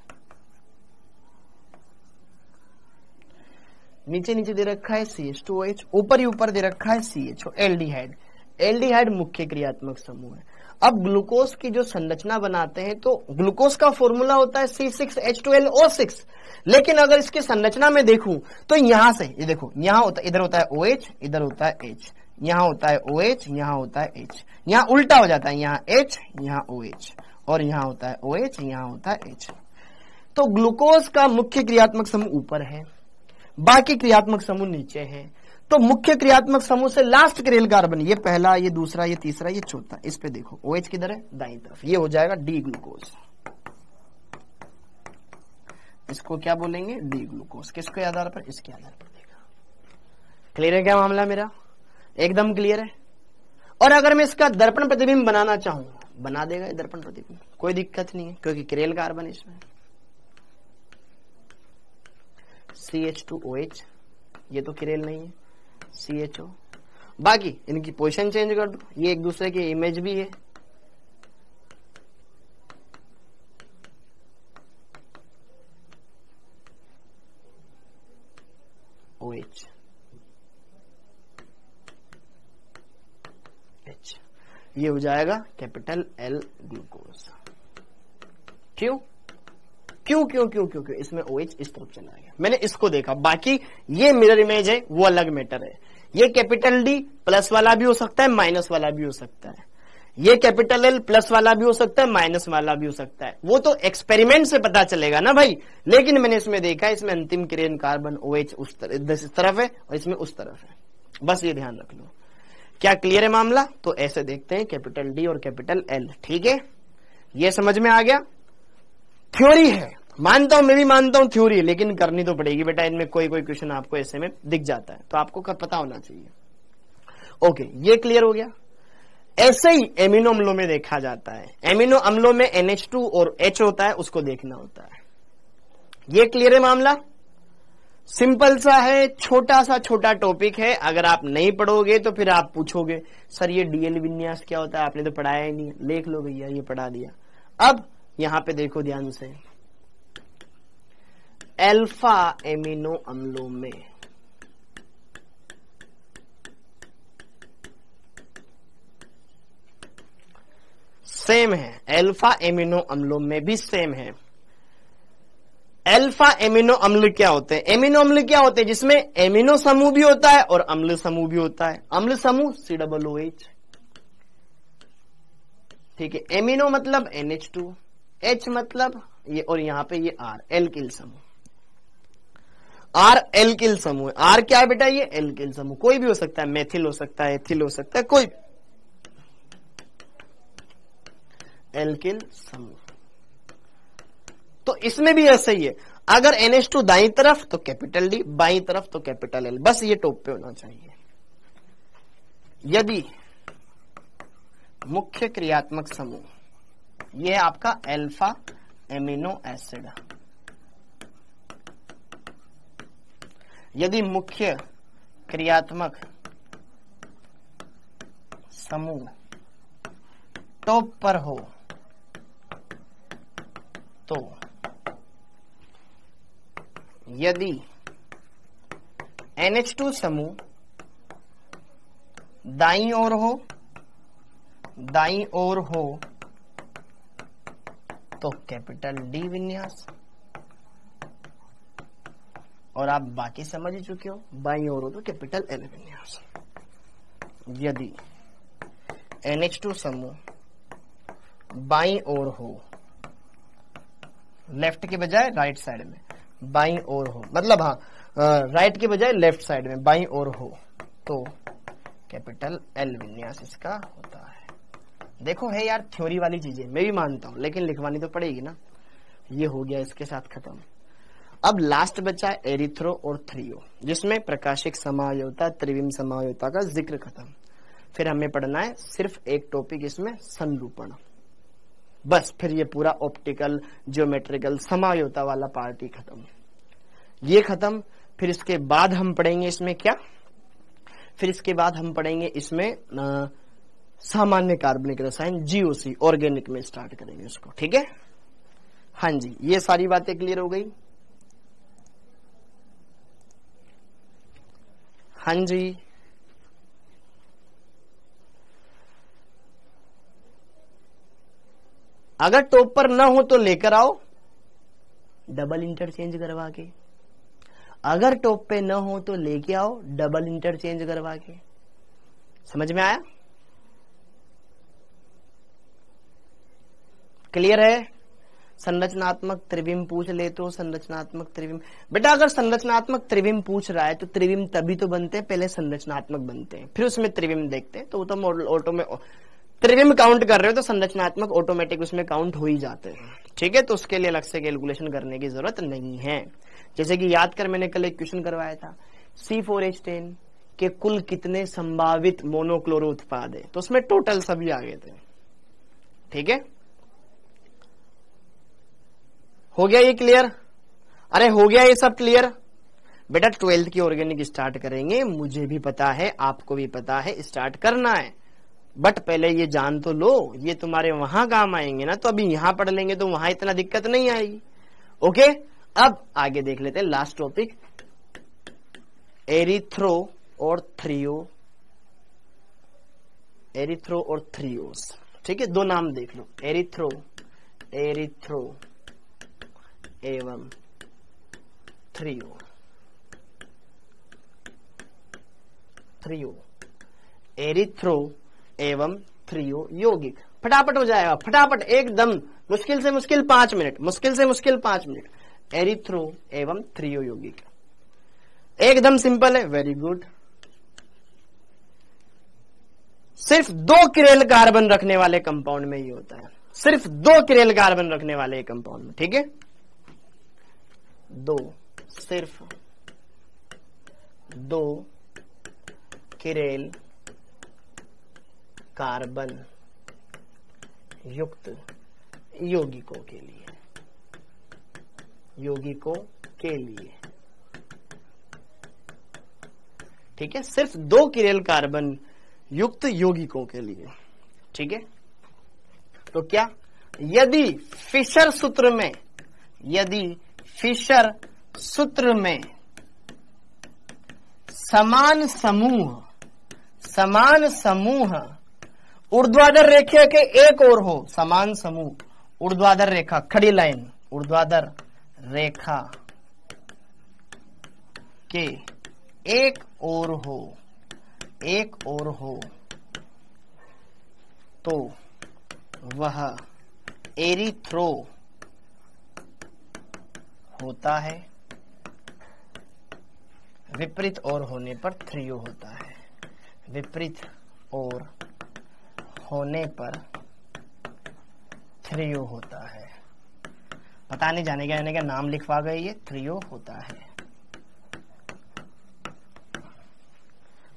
नीचे नीचे दे रखा है CH2OH, ऊपर ही ऊपर दे रखा है CHO, एल्डिहाइड। एल्डिहाइड मुख्य क्रियात्मक समूह है। अब ग्लूकोज की जो संरचना बनाते हैं तो ग्लूकोज का फॉर्मूला होता है C6H12O6, लेकिन अगर इसकी संरचना में देखूं तो यहां से ये देखो, यहां होता है, इधर होता है OH, इधर होता है H, यहां होता है OH, यहां होता है H, यहां उल्टा हो जाता है, यहां H, यहां OH, और यहां होता है OH, यहां होता है H। तो ग्लूकोज का मुख्य क्रियात्मक समूह ऊपर है, बाकी क्रियात्मक समूह नीचे है। तो मुख्य क्रियात्मक समूह से लास्ट किरेल कार्बन, ये पहला, ये दूसरा, ये तीसरा, ये चौथा, इस पे देखो OH किधर है, दाईं तरफ, ये हो जाएगा डी ग्लूकोज। इसको क्या बोलेंगे, डी ग्लूकोज। किसके आधार पर, इसके आधार पर देगा। क्लियर है क्या मामला मेरा, एकदम क्लियर है। और अगर मैं इसका दर्पण प्रतिबिंब बनाना चाहूं, बना देगा ये दर्पण प्रतिबिंब, कोई दिक्कत नहीं है, क्योंकि किरेल कार्बन इसमें CH2OH, ये तो किरेल नहीं है, CHO। बाकी इनकी पोजीशन चेंज कर दो, ये एक दूसरे की इमेज भी है, OH H, ये हो जाएगा कैपिटल L ग्लूकोज। क्यों क्यों क्यों क्यों क्यों क्यों इसमें OH इस तरफ चला गया, मैंने इसको देखा। बाकी ये मिरर इमेज है, वो अलग मैटर है। ये कैपिटल D प्लस वाला भी हो सकता है, माइनस वाला भी हो सकता है। ये कैपिटल L प्लस वाला भी हो सकता है, माइनस वाला भी हो सकता है। वो तो एक्सपेरिमेंट से पता चलेगा ना भाई। लेकिन मैंने इसमें देखा, इसमें अंतिम किरेन कार्बन OH इस तरफ है और इसमें उस तरफ है, बस ये ध्यान रख लो। क्या क्लियर है मामला? तो ऐसे देखते हैं, कैपिटल D और कैपिटल L, ठीक है। ये समझ में आ गया। थ्योरी है, मानता हूं, मैं भी मानता हूं थ्योरी है, लेकिन करनी तो पड़ेगी बेटा। इनमें कोई कोई क्वेश्चन आपको ऐसे में दिख जाता है, तो आपको पता होना चाहिए। ओके, ये क्लियर हो गया। ऐसे ही एमिनो अम्लों में देखा जाता है। एमिनो अम्लों में NH2 और H होता है, उसको देखना होता है। ये क्लियर है मामला? सिंपल सा है, छोटा टॉपिक है। अगर आप नहीं पढ़ोगे तो फिर आप पूछोगे सर ये DL विन्यास क्या होता है, आपने तो पढ़ाया ही नहीं। देख लो भैया, ये पढ़ा दिया। अब यहां पे देखो ध्यान से, अल्फा एमिनो अम्लों में सेम है, अल्फा एमिनो अम्लों में भी सेम है। अल्फा एमिनो अम्ल क्या होते हैं? एमिनो अम्ल क्या होते हैं? जिसमें एमिनो समूह भी होता है और अम्ल समूह भी होता है। अम्ल समूह COOH, ठीक है। एमिनो मतलब NH2, H मतलब ये, और यहां पे ये R, एल्किल समूह। R एल्किल समूह है। R क्या है बेटा? ये एल्किल समूह, कोई भी हो सकता है, मेथिल हो सकता है, एथिल हो सकता है, कोई एल्किल समूह। तो इसमें भी ऐसा ही है, अगर NH2 दाईं तरफ तो कैपिटल D, बाईं तरफ तो कैपिटल L, बस ये टॉप पे होना चाहिए। यदि मुख्य क्रियात्मक समूह, ये है आपका अल्फा एमिनो एसिड, यदि मुख्य क्रियात्मक समूह टॉप पर हो तो यदि NH2 समूह दाईं ओर हो तो कैपिटल डी विन्यास। और आप बाकी समझ ही चुके हो, बाईं ओर हो तो कैपिटल एल विन्यास। यदि NH2 समूह बाईं ओर हो, लेफ्ट के बजाय राइट साइड में, बाईं ओर हो मतलब हाँ राइट के बजाय लेफ्ट साइड में बाईं ओर हो तो कैपिटल एल विन्यास इसका होता है। देखो है यार थ्योरी वाली चीजें, मैं भी मानता हूं, लेकिन लिखवानी तो पड़ेगी ना। ये हो गया इसके साथ खत्म। अब लास्ट बचा है एरिथ्रो और थ्रियो, जिसमें प्रकाशिक समायोजता त्रिविम समायोजता का जिक्र खत्म। फिर हमें पढ़ना है सिर्फ एक टॉपिक इसमें, संरूपण। बस फिर ये पूरा ऑप्टिकल ज्योमेट्रिकल समायोजता वाला पार्ट ही खत्म। ये खत्म। फिर इसके बाद हम पढ़ेंगे इसमें क्या, फिर इसके बाद हम पढ़ेंगे इसमें सामान्य कार्बनिक रसायन GOC, ऑर्गेनिक में स्टार्ट करेंगे इसको। ठीक है, हाँ जी, ये सारी बातें क्लियर हो गई। हाँ जी, अगर टॉप पर ना हो तो लेकर आओ डबल इंटरचेंज करवा के, अगर टॉप पे ना हो तो लेके आओ डबल इंटरचेंज करवा के। समझ में आया? क्लियर है? संरचनात्मक त्रिविम पूछ ले तो संरचनात्मक त्रिविम, बेटा अगर संरचनात्मक त्रिविम पूछ रहा है तो त्रिविम तभी तो बनते हैं, पहले संरचनात्मक बनते हैं फिर उसमें त्रिविम देखते हैं। तो वो तो ऑटो में त्रिविम काउंट कर रहे हो तो संरचनात्मक ऑटोमेटिक उसमें काउंट हो ही जाते हैं। ठीक है, तो उसके लिए अलग से कैलकुलेशन करने की जरूरत नहीं है। जैसे कि याद कर, मैंने कल एक क्वेश्चन करवाया था, C4H10 के कुल कितने संभावित मोनोक्लोरो उत्पाद है, तो उसमें टोटल सभी आ गए थे। ठीक है, हो गया ये क्लियर? अरे हो गया ये सब क्लियर? बेटा 12th की ऑर्गेनिक स्टार्ट करेंगे, मुझे भी पता है, आपको भी पता है, स्टार्ट करना है, बट पहले ये जान तो लो, ये तुम्हारे वहां काम आएंगे ना, तो अभी यहां पढ़ लेंगे तो वहां इतना दिक्कत नहीं आएगी। ओके, अब आगे देख लेते हैं लास्ट टॉपिक, एरिथ्रो और थ्रियो, एरिथ्रो और थ्रियोस। ठीक है, दो नाम देख लो, एरिथ्रो, एरिथ्रो एवं थ्रियो, थ्रियो, एरिथ्रो एवं थ्रियो यौगिक। फटाफट हो जाएगा, फटाफट एकदम, मुश्किल से मुश्किल 5 मिनट, मुश्किल से मुश्किल 5 मिनट। एरिथ्रो एवं थ्रियो यौगिक एकदम सिंपल है, वेरी गुड। सिर्फ 2 किरेल कार्बन रखने वाले कंपाउंड में ये होता है, सिर्फ 2 किरेल कार्बन रखने वाले कंपाउंड में। ठीक है, 2, सिर्फ 2 किरेल कार्बन युक्त यौगिकों के लिए, यौगिकों के लिए। ठीक है, सिर्फ 2 किरेल कार्बन युक्त यौगिकों के लिए। ठीक है, तो क्या, यदि फिशर सूत्र में, यदि फिशर सूत्र में समान समूह ऊर्ध्वाधर रेखा के एक ओर हो, समान समूह ऊर्ध्वाधर रेखा, खड़ी लाइन ऊर्ध्वाधर रेखा के एक ओर हो, एक ओर हो, तो वह एरिथ्रो होता है, विपरीत ओर होने पर थ्रियो होता है, विपरीत ओर होने पर थ्रियो होता है। पता नहीं जाने का नाम लिखवा गए, ये थ्रियो होता है।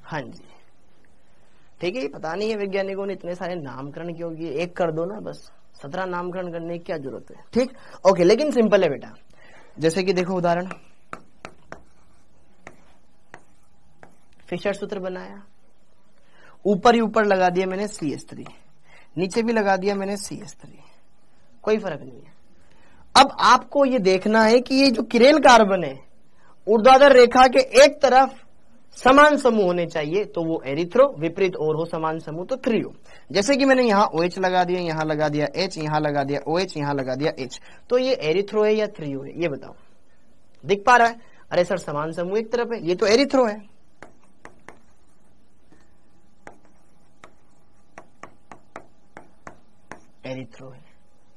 हाँ जी, ठीक है, ये पता नहीं है वैज्ञानिकों ने इतने सारे नामकरण क्यों किए, एक कर दो ना बस, 17 नामकरण करने की क्या जरूरत है। ठीक, ओके, लेकिन सिंपल है बेटा। जैसे कि देखो उदाहरण, फिशर सूत्र बनाया, ऊपर ही ऊपर लगा दिया मैंने CH3, नीचे भी लगा दिया मैंने CH3, कोई फर्क नहीं है। अब आपको ये देखना है कि ये जो किरेन कार्बन है ऊर्ध्वाधर रेखा के एक तरफ समान समूह होने चाहिए, तो वो एरिथ्रो, विपरीत और हो समान समूह तो थ्रियो। जैसे कि मैंने यहाँ OH लगा दिया, यहाँ लगा दिया H, यहाँ लगा दिया OH, यहाँ लगा दिया H, तो ये एरिथ्रो है या थ्रियो है, ये बताओ। दिख पा रहा है? अरे सर समान समूह एक तरफ है, ये तो एरिथ्रो है। एरिथ्रो है,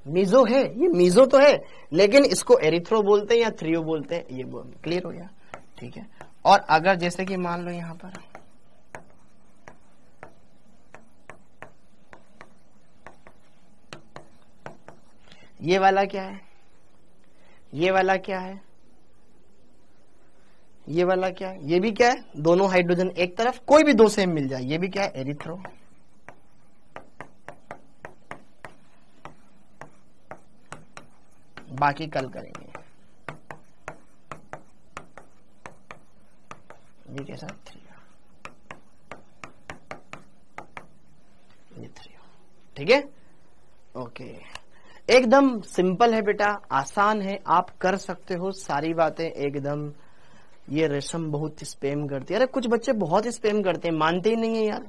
मीजो है, ये मीजो तो है, लेकिन इसको एरिथ्रो बोलते हैं या थ्रियो बोलते हैं, ये क्लियर हो गया, ठीक है। और अगर जैसे कि मान लो यहां पर ये वाला क्या है, ये वाला क्या है, ये वाला क्या है, ये भी क्या है, दोनों हाइड्रोजन एक तरफ, कोई भी दो सेम मिल जाए, ये भी क्या है, एरिथ्रो। बाकी कल करेंगे। ये कैसा, ये थ्रियो, ठीक है, ओके। एकदम सिंपल है बेटा, आसान है, आप कर सकते हो सारी बातें एकदम। ये रेशम बहुत स्पैम करती है, अरे कुछ बच्चे बहुत स्पैम करते हैं, मानते ही नहीं है यार,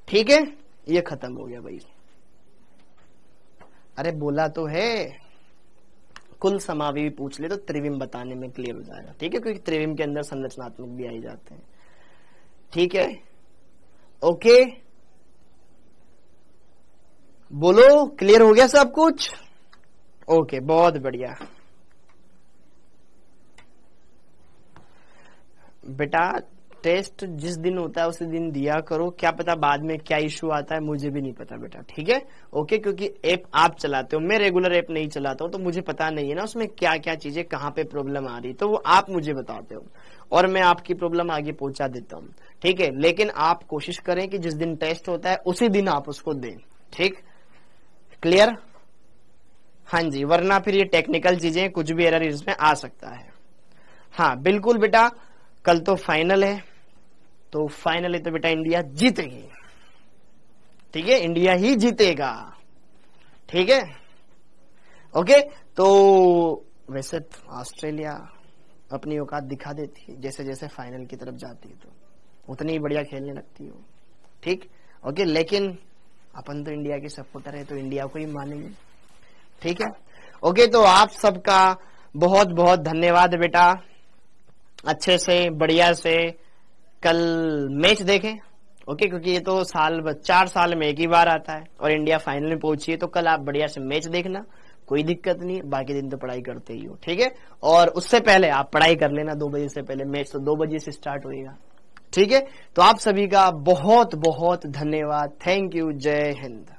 ठीक है। ये खत्म हो गया भाई, अरे बोला तो है, कुल समावी पूछ ले तो त्रिविम बताने में क्लियर हो जाएगा, ठीक है, क्योंकि त्रिविम के अंदर संरचनात्मक भी आई जाते हैं, ठीक है, ओके। बोलो क्लियर हो गया सब कुछ? ओके, बहुत बढ़िया बेटा। टेस्ट जिस दिन होता है उसी दिन दिया करो, क्या पता बाद में क्या इश्यू आता है, मुझे भी नहीं पता बेटा, ठीक है, ओके। क्योंकि ऐप आप चलाते हो, मैं रेगुलर ऐप नहीं चलाता हूं, तो मुझे पता नहीं है ना उसमें क्या क्या चीजें, कहाँ पे प्रॉब्लम आ रही, तो वो आप मुझे बताते हो और मैं आपकी प्रॉब्लम आगे पहुंचा देता हूँ, ठीक है। लेकिन आप कोशिश करें कि जिस दिन टेस्ट होता है उसी दिन आप उसको दें, ठीक, क्लियर? हाँ जी, वरना फिर ये टेक्निकल चीजें कुछ भी एरर इसमें आ सकता है। हाँ बिल्कुल बेटा, कल तो फाइनल है, तो फाइनली तो बेटा इंडिया जीतेगी, ठीक है, इंडिया ही जीतेगा, ठीक है, ओके। तो वैसे ऑस्ट्रेलिया अपनी औकात दिखा देती है, जैसे जैसे फाइनल की तरफ जाती है तो उतनी ही बढ़िया खेलने लगती हो, ठीक, ओके। लेकिन अपन तो इंडिया के सपोर्टर है, तो इंडिया को ही मानेंगे, ठीक है, ओके। तो आप सबका बहुत बहुत धन्यवाद बेटा, अच्छे से बढ़िया से कल मैच देखें, ओके, क्योंकि ये तो 4 साल में एक ही बार आता है और इंडिया फाइनल में पहुंची है, तो कल आप बढ़िया से मैच देखना, कोई दिक्कत नहीं, बाकी दिन तो पढ़ाई करते ही हो, ठीक है। और उससे पहले आप पढ़ाई कर लेना, 2 बजे से पहले, मैच तो 2 बजे से स्टार्ट होएगा, ठीक है। तो आप सभी का बहुत बहुत धन्यवाद, थैंक यू, जय हिंद।